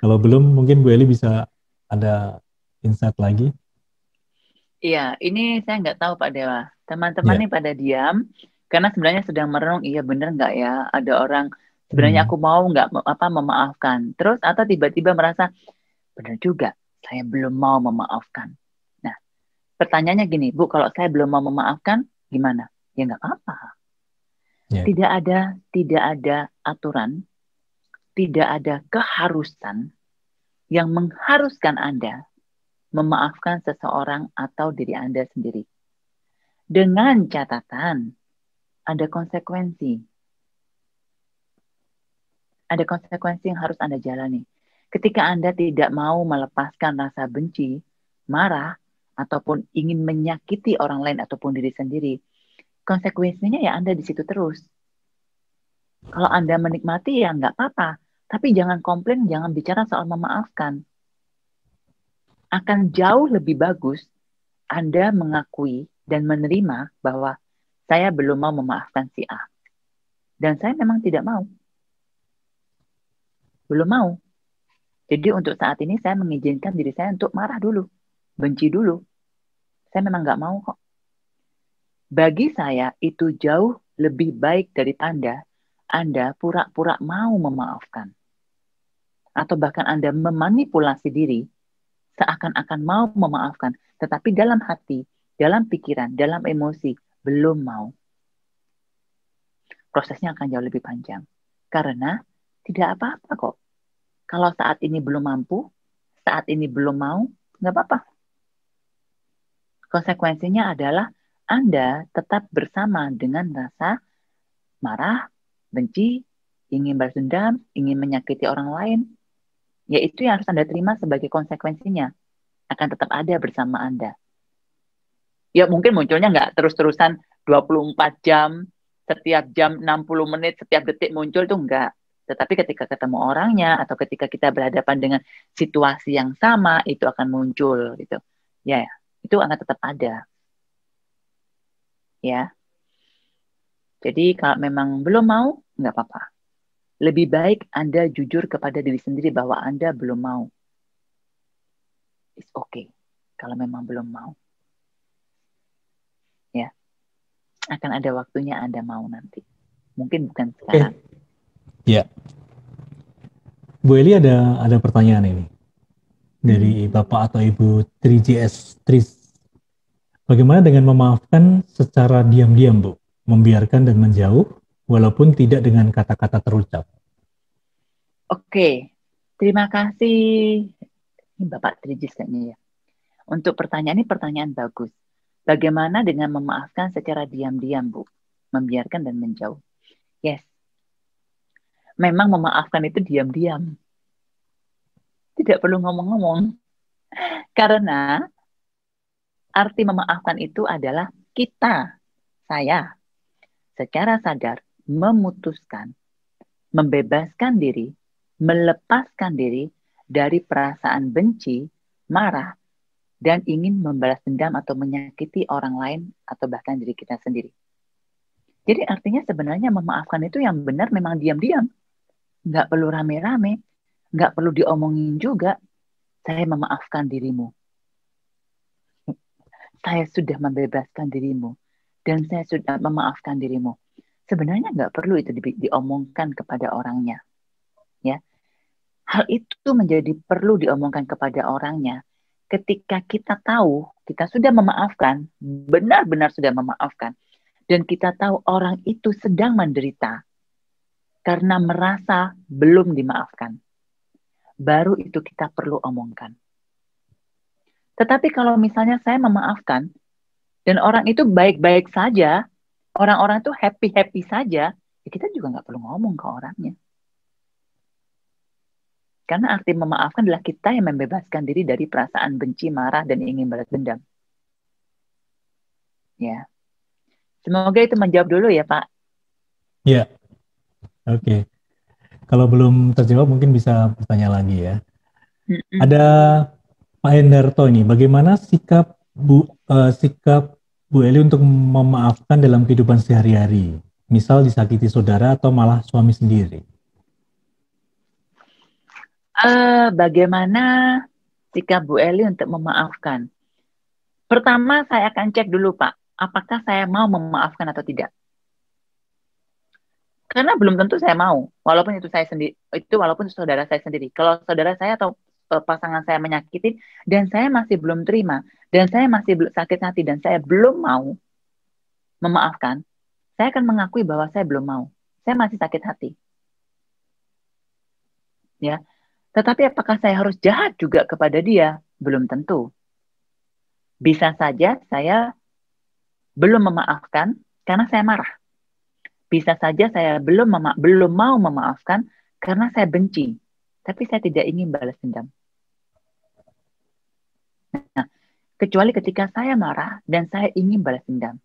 Speaker 1: Kalau belum, mungkin Bu Eli bisa ada insight lagi.
Speaker 2: Iya, ini saya nggak tahu Pak Dewa. Teman-teman ini pada diam, karena sebenarnya sedang merenung, iya bener nggak ya, ada orang, sebenarnya aku mau nggak memaafkan. Terus atau tiba-tiba merasa, bener juga, saya belum mau memaafkan. Nah, pertanyaannya gini, Bu, kalau saya belum mau memaafkan, gimana? Ya nggak apa-apa. Tidak ada aturan, tidak ada keharusan yang mengharuskan Anda memaafkan seseorang atau diri Anda sendiri. Dengan catatan, ada konsekuensi. Ada konsekuensi yang harus Anda jalani. Ketika Anda tidak mau melepaskan rasa benci, marah, ataupun ingin menyakiti orang lain ataupun diri sendiri, konsekuensinya ya Anda di situ terus. Kalau Anda menikmati ya nggak apa-apa, tapi jangan komplain, jangan bicara soal memaafkan. Akan jauh lebih bagus Anda mengakui dan menerima bahwa saya belum mau memaafkan si A. Dan saya memang tidak mau. Belum mau. Jadi untuk saat ini saya mengizinkan diri saya untuk marah dulu. Benci dulu. Saya memang nggak mau kok. Bagi saya itu jauh lebih baik daripada Anda pura-pura mau memaafkan. Atau bahkan Anda memanipulasi diri seakan-akan mau memaafkan, tetapi dalam hati, dalam pikiran, dalam emosi, belum mau. Prosesnya akan jauh lebih panjang. Karena tidak apa-apa kok. Kalau saat ini belum mampu, saat ini belum mau, nggak apa-apa. Konsekuensinya adalah Anda tetap bersama dengan rasa marah, benci, ingin balas dendam, ingin menyakiti orang lain. Ya itu yang harus Anda terima sebagai konsekuensinya. Akan tetap ada bersama Anda. Ya mungkin munculnya nggak terus-terusan 24 jam, setiap jam 60 menit, setiap detik muncul tuh enggak. Tetapi ketika ketemu orangnya atau ketika kita berhadapan dengan situasi yang sama, itu akan muncul gitu. Ya, itu akan tetap ada. Ya. Jadi kalau memang belum mau, nggak apa-apa. Lebih baik Anda jujur kepada diri sendiri bahwa Anda belum mau. It's okay kalau memang belum mau. Ya. Akan ada waktunya Anda mau nanti. Mungkin bukan sekarang.
Speaker 1: Ya. Bu Eli ada pertanyaan ini dari Bapak atau Ibu 3GS Tris. Bagaimana dengan memaafkan secara diam-diam, Bu? Membiarkan dan menjauh walaupun tidak dengan kata-kata terucap.
Speaker 2: Oke. Terima kasih ini Bapak 3GS kayaknya ya. Untuk pertanyaan ini pertanyaan bagus. Bagaimana dengan memaafkan secara diam-diam, Bu? Membiarkan dan menjauh. Yes. Memang memaafkan itu diam-diam. Tidak perlu ngomong-ngomong. Karena arti memaafkan itu adalah kita, saya, secara sadar memutuskan, membebaskan diri, melepaskan diri dari perasaan benci, marah, dan ingin membalas dendam atau menyakiti orang lain atau bahkan diri kita sendiri. Jadi artinya sebenarnya memaafkan itu yang benar memang diam-diam. Nggak perlu rame-rame, nggak perlu diomongin juga. Saya memaafkan dirimu. Saya sudah membebaskan dirimu. Dan saya sudah memaafkan dirimu. Sebenarnya nggak perlu itu diomongkan kepada orangnya. Ya. Hal itu menjadi perlu diomongkan kepada orangnya ketika kita tahu, kita sudah memaafkan, benar-benar sudah memaafkan. Dan kita tahu orang itu sedang menderita karena merasa belum dimaafkan. Baru itu kita perlu omongkan. Tetapi kalau misalnya saya memaafkan, dan orang itu baik-baik saja, orang-orang itu happy-happy saja, ya kita juga nggak perlu ngomong ke orangnya. Karena arti memaafkan adalah kita yang membebaskan diri dari perasaan benci, marah, dan ingin balas dendam. Ya. Semoga itu menjawab dulu ya, Pak.
Speaker 1: Ya, oke. Kalau belum terjawab mungkin bisa bertanya lagi ya. Ada Pak Hendarto ini, bagaimana sikap Bu Eli untuk memaafkan dalam kehidupan sehari-hari? Misal disakiti saudara atau malah suami sendiri?
Speaker 2: Bagaimana sikap Bu Eli untuk memaafkan? Pertama saya akan cek dulu Pak, apakah saya mau memaafkan atau tidak? Karena belum tentu saya mau, walaupun itu saya sendiri, walaupun saudara saya sendiri. Kalau saudara saya atau pasangan saya menyakitin dan saya masih belum terima dan saya masih sakit hati dan saya belum mau memaafkan, saya akan mengakui bahwa saya belum mau. Saya masih sakit hati. Ya. Tetapi apakah saya harus jahat juga kepada dia? Belum tentu. Bisa saja saya belum memaafkan karena saya marah. Bisa saja saya belum mau memaafkan karena saya benci. Tapi saya tidak ingin balas dendam. Nah, kecuali ketika saya marah dan saya ingin balas dendam.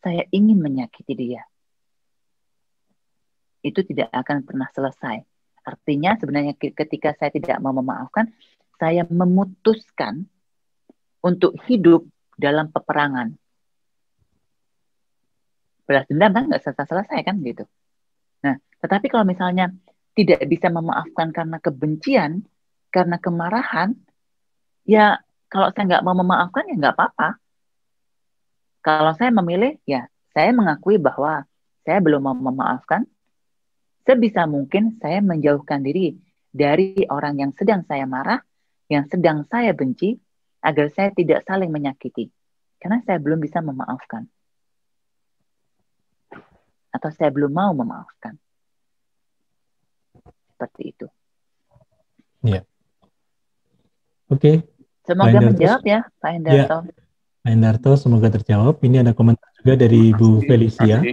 Speaker 2: Saya ingin menyakiti dia. Itu tidak akan pernah selesai. Artinya sebenarnya ketika saya tidak mau memaafkan, saya memutuskan untuk hidup dalam peperangan. Balas dendam kan nggak selesai kan gitu. Nah, tetapi kalau misalnya tidak bisa memaafkan karena kebencian, karena kemarahan, ya kalau saya nggak mau memaafkan ya nggak apa-apa. Kalau saya memilih, ya saya mengakui bahwa saya belum mau memaafkan, sebisa mungkin saya menjauhkan diri dari orang yang sedang saya marah, yang sedang saya benci, agar saya tidak saling menyakiti. Karena saya belum bisa memaafkan. Atau saya belum mau memaafkan. Seperti itu.
Speaker 1: Ya. Oke.
Speaker 2: Semoga menjawab ya, Pak Hendarto.
Speaker 1: Ya, Pak Hendarto, semoga terjawab. Ini ada komentar juga dari Bu Felicia.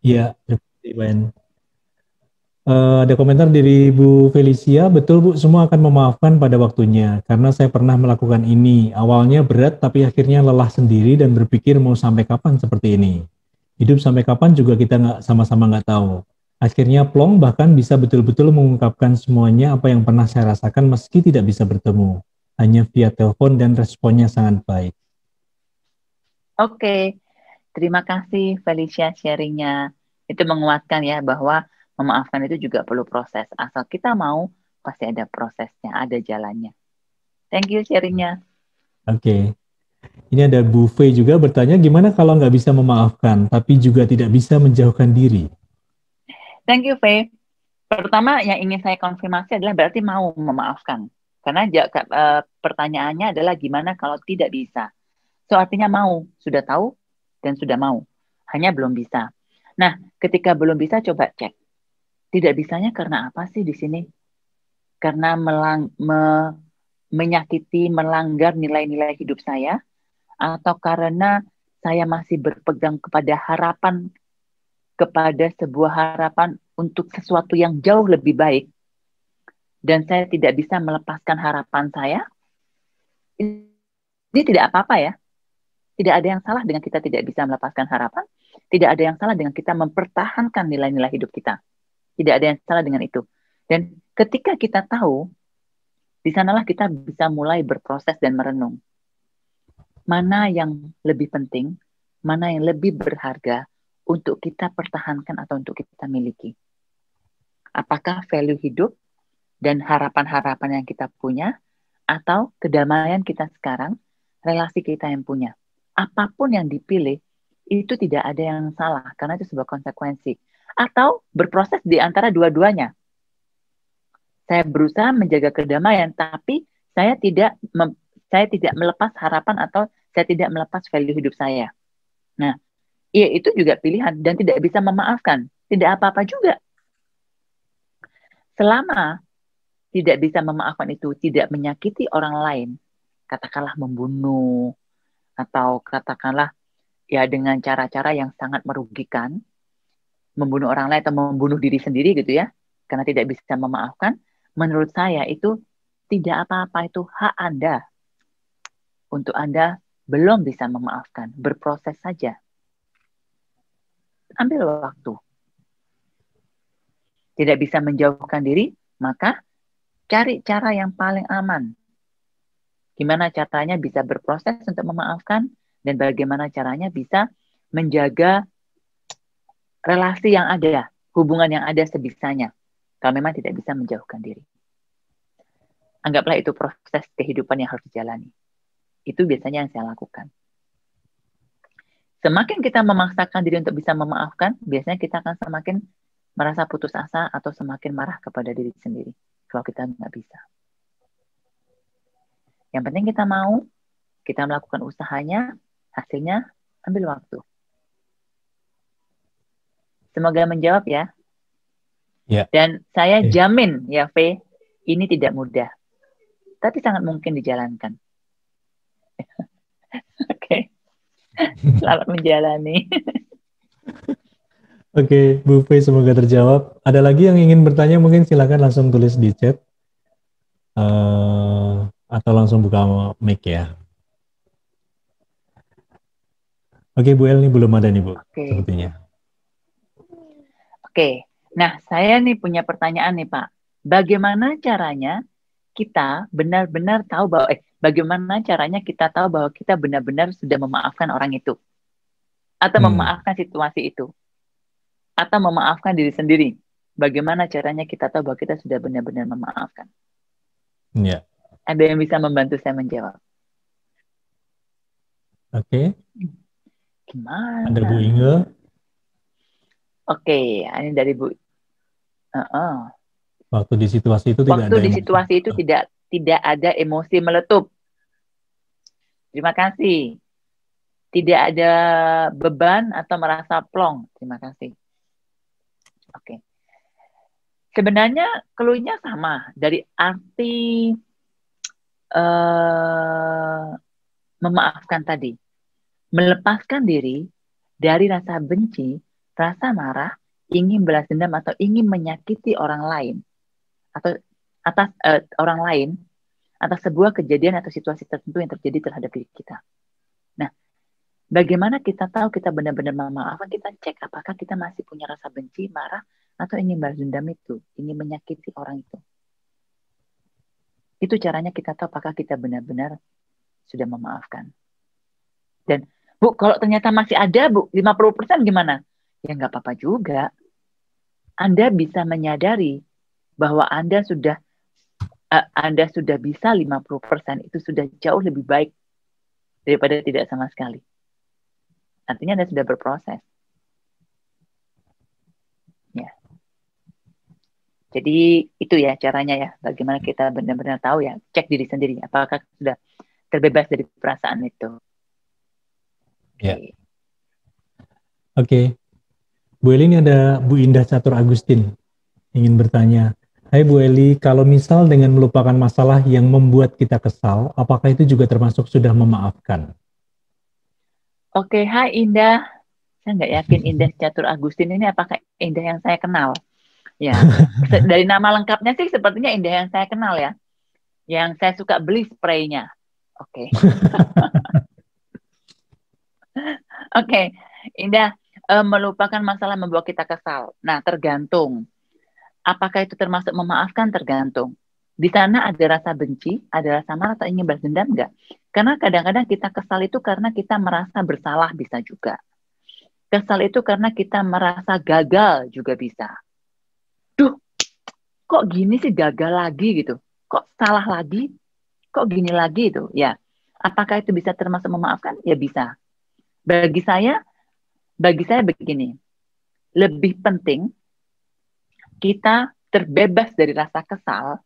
Speaker 1: Iya, terima kasih, Pak Hen. Ada komentar dari Bu Felicia, betul Bu, semua akan memaafkan pada waktunya, karena saya pernah melakukan ini. Awalnya berat, tapi akhirnya lelah sendiri dan berpikir mau sampai kapan seperti ini. Hidup sampai kapan juga kita sama-sama nggak tahu. Akhirnya plong, bahkan bisa betul-betul mengungkapkan semuanya apa yang pernah saya rasakan meski tidak bisa bertemu. Hanya via telepon dan responnya sangat baik.
Speaker 2: Oke, terima kasih Felicia sharingnya. Itu menguatkan ya bahwa memaafkan itu juga perlu proses. Asal kita mau, pasti ada prosesnya, ada jalannya. Thank you sharingnya.
Speaker 1: Oke. Ini ada Bu Fei juga bertanya, gimana kalau nggak bisa memaafkan, tapi juga tidak bisa menjauhkan diri?
Speaker 2: Thank you, Fei. Pertama yang ingin saya konfirmasi adalah berarti mau memaafkan. Karena pertanyaannya adalah gimana kalau tidak bisa. So artinya mau, sudah tahu dan sudah mau. Hanya belum bisa. Nah, ketika belum bisa coba cek. Tidak bisanya karena apa sih di sini? Karena menyakiti, melanggar nilai-nilai hidup saya, atau karena saya masih berpegang kepada harapan, kepada sebuah harapan untuk sesuatu yang jauh lebih baik, dan saya tidak bisa melepaskan harapan saya. Ini tidak apa-apa ya. Tidak ada yang salah dengan kita tidak bisa melepaskan harapan. Tidak ada yang salah dengan kita mempertahankan nilai-nilai hidup kita. Tidak ada yang salah dengan itu. Dan ketika kita tahu, di sanalah kita bisa mulai berproses dan merenung. Mana yang lebih penting, mana yang lebih berharga untuk kita pertahankan atau untuk kita miliki. Apakah value hidup dan harapan-harapan yang kita punya, atau kedamaian kita sekarang, relasi kita yang punya. Apapun yang dipilih, itu tidak ada yang salah, karena itu sebuah konsekuensi. Atau berproses di antara dua-duanya. Saya berusaha menjaga kedamaian, tapi saya tidak melepas harapan atau saya tidak melepas value hidup saya. Nah, ya itu juga pilihan dan tidak bisa memaafkan. Tidak apa-apa juga. Selama tidak bisa memaafkan itu tidak menyakiti orang lain, katakanlah membunuh, atau katakanlah ya dengan cara-cara yang sangat merugikan, membunuh orang lain atau membunuh diri sendiri gitu ya, karena tidak bisa memaafkan, menurut saya itu tidak apa-apa, itu hak Anda. Untuk Anda belum bisa memaafkan, berproses saja. Ambil waktu. Tidak bisa menjauhkan diri, maka cari cara yang paling aman. Gimana caranya bisa berproses untuk memaafkan, dan bagaimana caranya bisa menjaga relasi yang ada, hubungan yang ada sebisanya, kalau memang tidak bisa menjauhkan diri. Anggaplah itu proses kehidupan yang harus dijalani. Itu biasanya yang saya lakukan. Semakin kita memaksakan diri untuk bisa memaafkan, biasanya kita akan semakin merasa putus asa atau semakin marah kepada diri sendiri kalau kita nggak bisa. Yang penting kita mau, kita melakukan usahanya, hasilnya ambil waktu. Semoga menjawab ya.
Speaker 1: Ya.
Speaker 2: Dan saya jamin ya, V, ini tidak mudah. Tapi sangat mungkin dijalankan. Oke. Selamat menjalani.
Speaker 1: Oke, Bu Fei, semoga terjawab. Ada lagi yang ingin bertanya, mungkin silakan langsung tulis di chat. Atau langsung buka mic ya. Oke, Bu El, ini belum ada nih, Bu, sepertinya.
Speaker 2: Oke, nah saya nih punya pertanyaan nih Pak. Bagaimana caranya kita benar-benar tahu bahwa, bagaimana caranya kita tahu bahwa kita benar-benar sudah memaafkan orang itu? Atau memaafkan situasi itu? Atau memaafkan diri sendiri? Bagaimana caranya kita tahu bahwa kita sudah benar-benar memaafkan?
Speaker 1: Ya.
Speaker 2: Ada yang bisa membantu saya menjawab?
Speaker 1: Oke.
Speaker 2: Gimana?
Speaker 1: Ada Bu Inge.
Speaker 2: Oke, ini dari Bu.
Speaker 1: Waktu di situasi itu tidak
Speaker 2: Waktu
Speaker 1: ada
Speaker 2: di
Speaker 1: emosi.
Speaker 2: situasi itu tidak ada emosi meletup. Terima kasih. Tidak ada beban atau merasa plong. Terima kasih. Oke. Sebenarnya clue-nya sama dari arti memaafkan tadi. Melepaskan diri dari rasa benci, rasa marah, ingin balas dendam atau ingin menyakiti orang lain atau atas orang lain atas sebuah kejadian atau situasi tertentu yang terjadi terhadap diri kita. Nah, bagaimana kita tahu kita benar-benar memaafkan? Kita cek apakah kita masih punya rasa benci, marah, atau ingin balas dendam itu, ingin menyakiti orang itu. Itu caranya kita tahu apakah kita benar-benar sudah memaafkan. Dan Bu, kalau ternyata masih ada Bu, 50% gimana? Ya nggak apa-apa juga. Anda bisa menyadari bahwa Anda sudah bisa 50%, itu sudah jauh lebih baik daripada tidak sama sekali. Artinya Anda sudah berproses. Ya. Jadi itu ya caranya ya, bagaimana kita benar-benar tahu ya, cek diri sendiri, apakah sudah terbebas dari perasaan itu.
Speaker 1: Ya. Oke. Bu Eli, ini ada Bu Indah Catur Agustin ingin bertanya. Hai Bu Eli, kalau misal dengan melupakan masalah yang membuat kita kesal, apakah itu juga termasuk sudah memaafkan?
Speaker 2: Oke, hai Indah. Saya nggak yakin Indah Catur Agustin ini apakah Indah yang saya kenal. Ya, dari nama lengkapnya sih sepertinya Indah yang saya kenal ya. Yang saya suka beli spraynya. Oke. Oke, Indah, melupakan masalah membuat kita kesal. Nah, tergantung. Apakah itu termasuk memaafkan? Tergantung. Di sana ada rasa benci, ada rasa marah atau ingin balas dendam enggak? Karena kadang-kadang kita kesal itu karena kita merasa bersalah bisa juga. Kesal itu karena kita merasa gagal juga bisa. Duh, kok gini sih gagal lagi gitu? Kok salah lagi? Kok gini lagi itu? Ya, apakah itu bisa termasuk memaafkan? Ya bisa. Bagi saya begini, lebih penting kita terbebas dari rasa kesal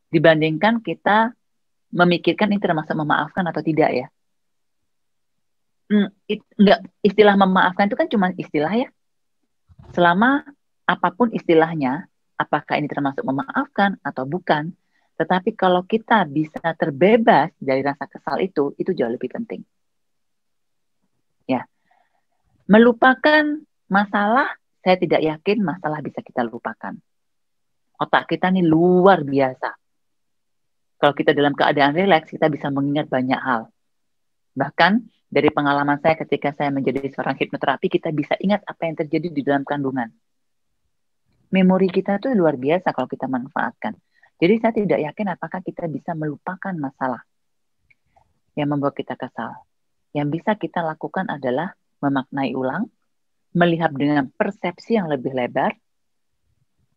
Speaker 2: dibandingkan kita memikirkan ini termasuk memaafkan atau tidak ya. Enggak, istilah memaafkan itu kan cuma istilah ya. Selama apapun istilahnya, apakah ini termasuk memaafkan atau bukan, tetapi kalau kita bisa terbebas dari rasa kesal itu jauh lebih penting. Ya. Melupakan masalah, saya tidak yakin masalah bisa kita lupakan. Otak kita ini luar biasa. Kalau kita dalam keadaan rileks, kita bisa mengingat banyak hal. Bahkan dari pengalaman saya ketika saya menjadi seorang hipnoterapi, kita bisa ingat apa yang terjadi di dalam kandungan. Memori kita itu luar biasa kalau kita manfaatkan. Jadi saya tidak yakin apakah kita bisa melupakan masalah yang membuat kita kesal. Yang bisa kita lakukan adalah memaknai ulang, melihat dengan persepsi yang lebih lebar,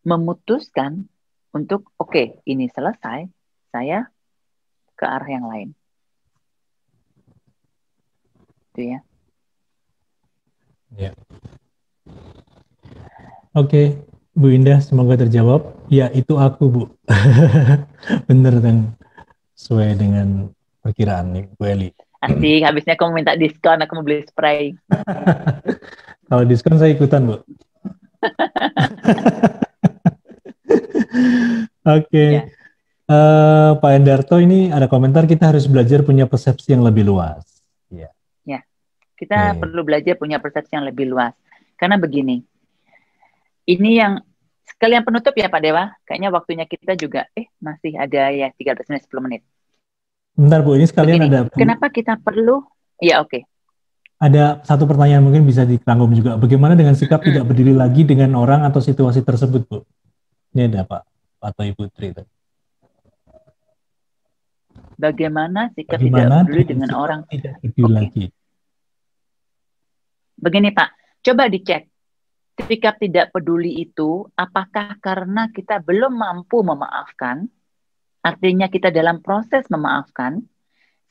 Speaker 2: memutuskan untuk oke, ini selesai, saya ke arah yang lain. Itu ya.
Speaker 1: Ya. Oke, Bu Indah, semoga terjawab. Ya, itu aku, Bu. Bener kan, sesuai dengan perkiraan nih, Bu Eli.
Speaker 2: Asik, habisnya kamu minta diskon, aku mau beli spray.
Speaker 1: Kalau diskon saya ikutan, Bu. Oke.
Speaker 2: Ya.
Speaker 1: Pak Endarto, ini ada komentar, kita harus belajar punya persepsi yang lebih luas. Ya.
Speaker 2: Ya. Kita perlu belajar punya persepsi yang lebih luas. Karena begini, ini yang sekalian penutup ya Pak Dewa. Kayaknya waktunya kita juga masih ada ya 13 menit 10 menit.
Speaker 1: Bentar Bu, ini sekalian
Speaker 2: begini,
Speaker 1: ada Bu.
Speaker 2: Kenapa kita perlu? Ya oke.
Speaker 1: Ada satu pertanyaan mungkin bisa dirangkum juga. Bagaimana dengan sikap tidak berdiri lagi dengan orang atau situasi tersebut, Bu? Ini ada Pak atau Ibu Tri.
Speaker 2: Bagaimana sikap tidak peduli dengan orang?
Speaker 1: Tidak peduli lagi.
Speaker 2: Begini Pak, coba dicek. Sikap tidak peduli itu apakah karena kita belum mampu memaafkan? Artinya kita dalam proses memaafkan,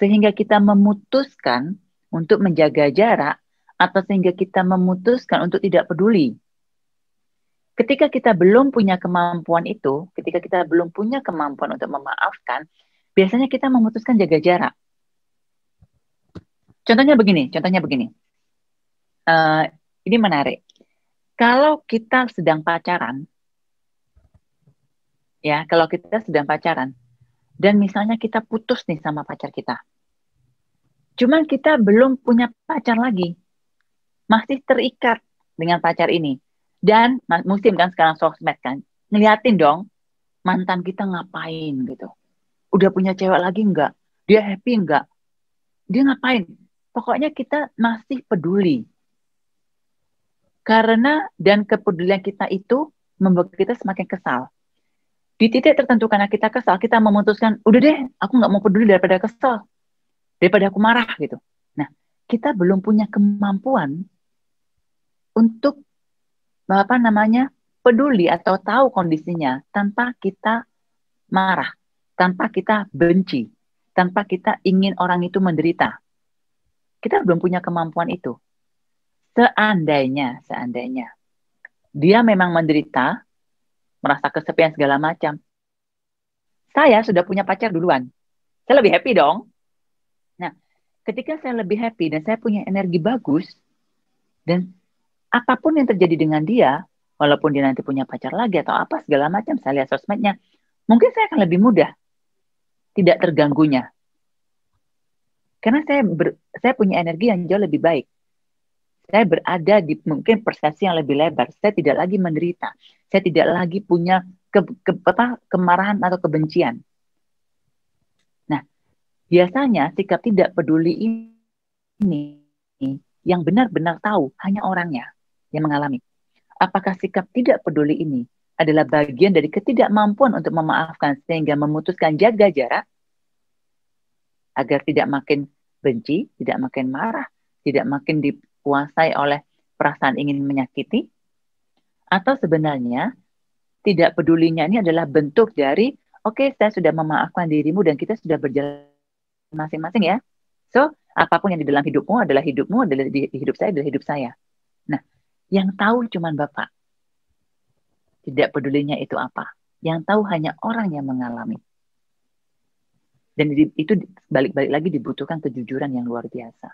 Speaker 2: sehingga kita memutuskan untuk menjaga jarak, atau sehingga kita memutuskan untuk tidak peduli. ketika kita belum punya kemampuan itu, ketika kita belum punya kemampuan untuk memaafkan, biasanya kita memutuskan jaga jarak. Contohnya begini. Ini menarik. Kalau kita sedang pacaran, ya, dan misalnya kita putus nih sama pacar kita, cuman kita belum punya pacar lagi, masih terikat dengan pacar ini, dan musim kan sekarang sosmed kan, ngeliatin dong mantan kita ngapain gitu, udah punya cewek lagi enggak, dia happy enggak, dia ngapain, pokoknya kita masih peduli. Karena dan kepedulian kita itu membuat kita semakin kesal. Di titik tertentu karena kita kesal, kita memutuskan, udah deh, aku nggak mau peduli daripada kesal, daripada aku marah gitu. Nah, kita belum punya kemampuan untuk peduli atau tahu kondisinya tanpa kita marah, tanpa kita benci, tanpa kita ingin orang itu menderita. Kita belum punya kemampuan itu. Seandainya dia memang menderita, merasa kesepian segala macam, saya sudah punya pacar duluan, saya lebih happy dong. Nah, ketika saya lebih happy dan saya punya energi bagus, dan apapun yang terjadi dengan dia, walaupun dia nanti punya pacar lagi atau apa segala macam, saya lihat sosmednya, mungkin saya akan lebih mudah tidak terganggunya, karena saya punya energi yang jauh lebih baik. Saya berada di mungkin persepsi yang lebih lebar. Saya tidak lagi menderita. Saya tidak lagi punya kemarahan atau kebencian. Nah, biasanya sikap tidak peduli ini yang benar-benar tahu hanya orangnya yang mengalami. Apakah sikap tidak peduli ini adalah bagian dari ketidakmampuan untuk memaafkan sehingga memutuskan jaga jarak agar tidak makin benci, tidak makin marah, tidak makin dikuasai oleh perasaan ingin menyakiti, atau sebenarnya tidak pedulinya ini adalah bentuk dari oke, saya sudah memaafkan dirimu dan kita sudah berjalan masing-masing ya. So, apapun yang di dalam hidupmu, adalah di hidup saya adalah hidup saya. Nah, yang tahu cuman Bapak. Tidak pedulinya itu apa? Yang tahu hanya orang yang mengalami. Dan itu balik-balik lagi dibutuhkan kejujuran yang luar biasa.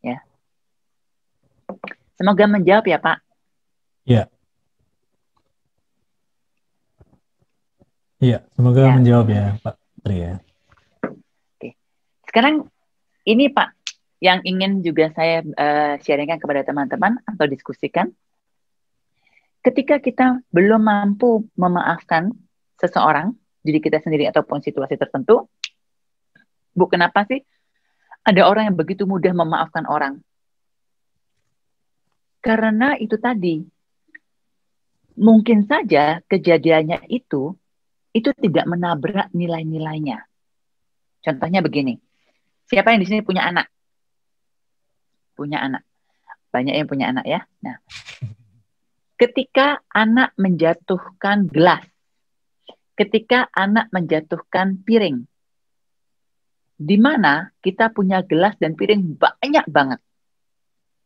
Speaker 2: Ya. Semoga menjawab ya, Pak.
Speaker 1: Ya. Iya, semoga
Speaker 2: Ya.
Speaker 1: menjawab ya, Pak Tri ya.
Speaker 2: Oke. Sekarang ini Pak, yang ingin juga saya sharingkan kepada teman-teman atau diskusikan. Ketika kita belum mampu memaafkan seseorang, diri kita sendiri ataupun situasi tertentu, Bu, kenapa sih ada orang yang begitu mudah memaafkan orang? Karena itu tadi, mungkin saja kejadiannya itu tidak menabrak nilai-nilainya. Contohnya begini, siapa yang di sini punya anak? Punya anak. Banyak yang punya anak ya. Nah, ketika anak menjatuhkan gelas, ketika anak menjatuhkan piring, di mana kita punya gelas dan piring banyak banget.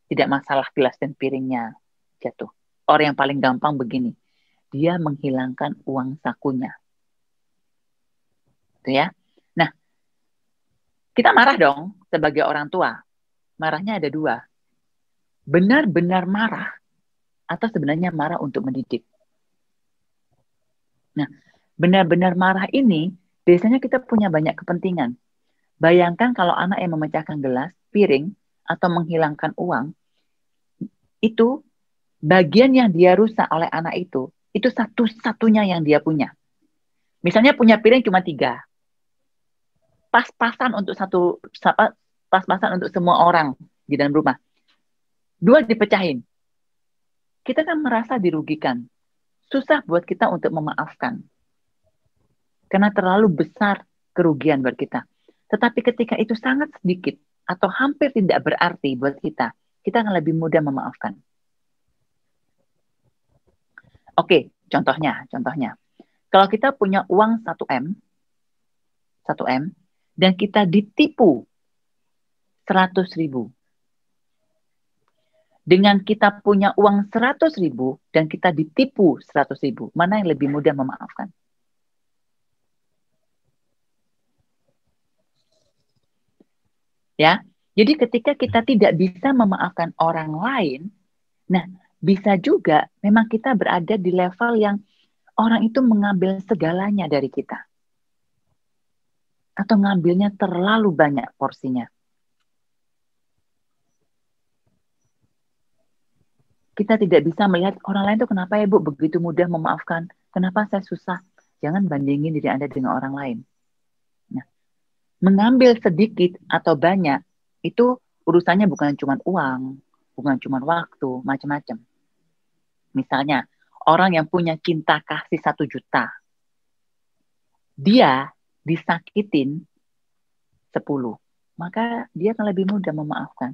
Speaker 2: Tidak masalah gelas dan piringnya jatuh. Orang yang paling gampang begini, dia menghilangkan uang sakunya. Itu ya. Nah, kita marah dong sebagai orang tua. Marahnya ada dua. Benar-benar marah atau sebenarnya marah untuk mendidik. Nah, benar-benar marah ini biasanya kita punya banyak kepentingan. Bayangkan kalau anak yang memecahkan gelas, piring, atau menghilangkan uang, itu bagian yang dia rusak oleh anak itu satu-satunya yang dia punya. Misalnya punya piring cuma 3. Pas-pasan untuk pas-pasan untuk semua orang di dalam rumah. 2 dipecahin. Kita kan merasa dirugikan. Susah buat kita untuk memaafkan. Karena terlalu besar kerugian buat kita. Tetapi ketika itu sangat sedikit atau hampir tidak berarti buat kita akan lebih mudah memaafkan. Oke, contohnya. Kalau kita punya uang 1 M, dan kita ditipu 100.000. Dengan kita punya uang 100.000 dan kita ditipu 100.000, mana yang lebih mudah memaafkan? Ya, jadi ketika kita tidak bisa memaafkan orang lain, nah bisa juga memang kita berada di level yang orang itu mengambil segalanya dari kita. Atau ngambilnya terlalu banyak porsinya. Kita tidak bisa melihat orang lain itu kenapa ya Bu begitu mudah memaafkan, kenapa saya susah. Jangan bandingin diri Anda dengan orang lain. Nah, mengambil sedikit atau banyak itu urusannya bukan cuma uang, bukan cuma waktu, macam-macam. Misalnya, orang yang punya cinta kasih 1 juta, dia disakitin 10, maka dia akan lebih mudah memaafkan.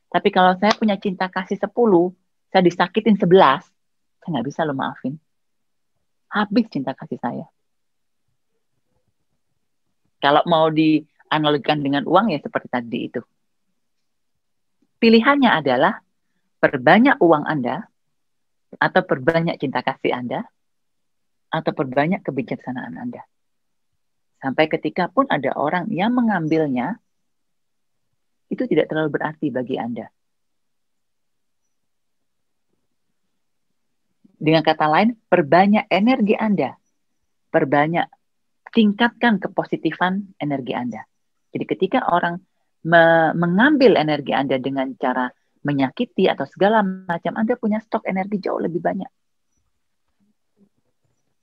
Speaker 2: Tapi kalau saya punya cinta kasih 10, saya disakitin 11, saya nggak bisa lo maafin. Habis cinta kasih saya. Kalau mau dianalogikan dengan uang ya seperti tadi itu. Pilihannya adalah perbanyak uang Anda, atau perbanyak cinta kasih Anda, atau perbanyak kebijaksanaan Anda. Sampai ketika pun ada orang yang mengambilnya, itu tidak terlalu berarti bagi Anda. Dengan kata lain, perbanyak energi Anda. Tingkatkan kepositifan energi Anda. Jadi ketika orang mengambil energi Anda dengan cara menyakiti atau segala macam, Anda punya stok energi jauh lebih banyak.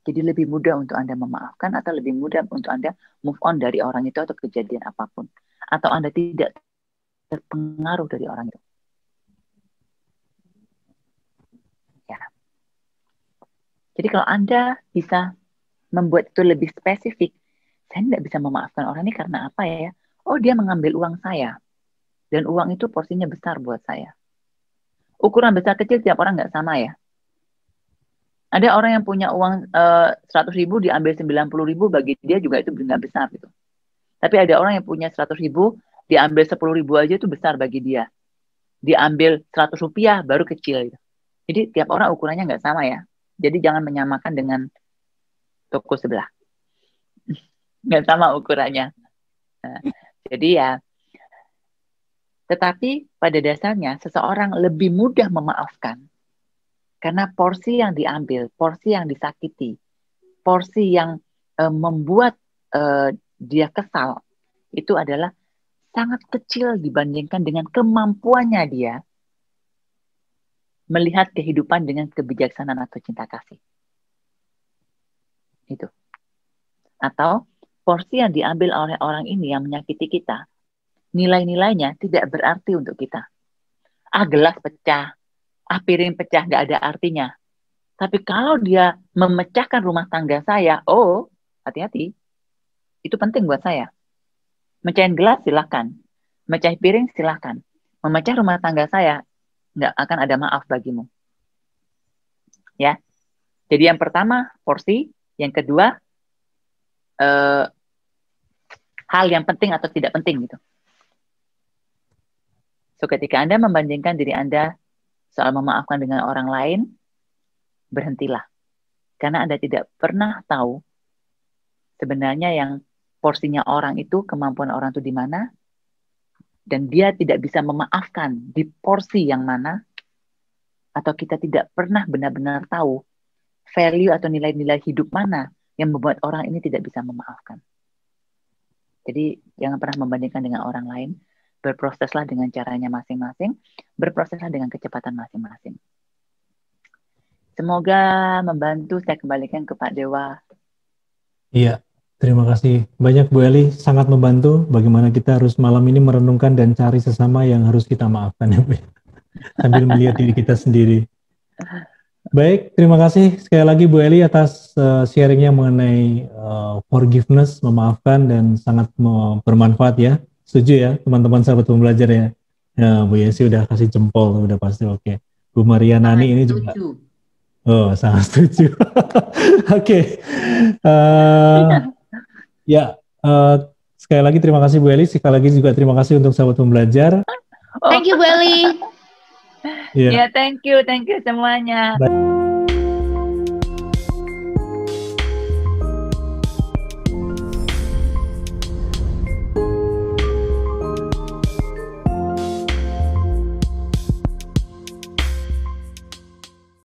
Speaker 2: Jadi lebih mudah untuk Anda memaafkan atau lebih mudah untuk Anda move on dari orang itu atau kejadian apapun. Atau Anda tidak terpengaruh dari orang itu. Ya. Jadi kalau Anda bisa membuat itu lebih spesifik, saya tidak bisa memaafkan orang ini karena apa ya? Oh, dia mengambil uang saya. Dan uang itu porsinya besar buat saya. Ukuran besar kecil tiap orang nggak sama ya. Ada orang yang punya uang 100.000 diambil 90.000, bagi dia juga itu nggak besar gitu. Tapi ada orang yang punya 100.000 diambil 10.000 aja itu besar bagi dia. Diambil 100 rupiah baru kecil gitu. Jadi tiap orang ukurannya nggak sama ya. Jadi jangan menyamakan dengan toko sebelah. Nggak sama ukurannya. Nah, jadi ya, tetapi pada dasarnya seseorang lebih mudah memaafkan karena porsi yang diambil, porsi yang disakiti, porsi yang membuat dia kesal, itu adalah sangat kecil dibandingkan dengan kemampuannya dia melihat kehidupan dengan kebijaksanaan atau cinta kasih. Itu. Atau porsi yang diambil oleh orang ini yang menyakiti kita, nilai-nilainya tidak berarti untuk kita. Gelas pecah, piring pecah, nggak ada artinya. Tapi kalau dia memecahkan rumah tangga saya, oh, hati-hati. Itu penting buat saya. Mecahin gelas silahkan. Mecahin piring silahkan. Memecah rumah tangga saya, nggak akan ada maaf bagimu. Ya. Jadi yang pertama, porsi. Yang kedua, hal yang penting atau tidak penting gitu. So, ketika Anda membandingkan diri Anda soal memaafkan dengan orang lain, berhentilah. Karena Anda tidak pernah tahu sebenarnya yang porsinya orang itu, kemampuan orang itu di mana, dan dia tidak bisa memaafkan di porsi yang mana, atau kita tidak pernah benar-benar tahu value atau nilai-nilai hidup mana yang membuat orang ini tidak bisa memaafkan. Jadi jangan pernah membandingkan dengan orang lain, berproseslah dengan caranya masing-masing, berproseslah dengan kecepatan masing-masing. Semoga membantu. Saya kembalikan ke Pak Dewa.
Speaker 1: Iya, terima kasih banyak Bu Eli, sangat membantu bagaimana kita harus malam ini merenungkan dan cari sesama yang harus kita maafkan ya Bu. Sambil melihat diri kita sendiri. Baik, terima kasih sekali lagi Bu Eli atas sharingnya mengenai forgiveness, memaafkan, dan sangat bermanfaat ya. Setuju ya teman-teman sahabat pembelajar ya. Ya Bu Yesi udah kasih jempol, udah pasti oke. Bu Maria Nani ini juga. Oh, sangat setuju. Oke. Sekali lagi terima kasih Bu Eli, sekali lagi juga terima kasih untuk sahabat pembelajar.
Speaker 4: Thank you Bu Eli.
Speaker 1: Iya.
Speaker 2: Ya, thank you semuanya.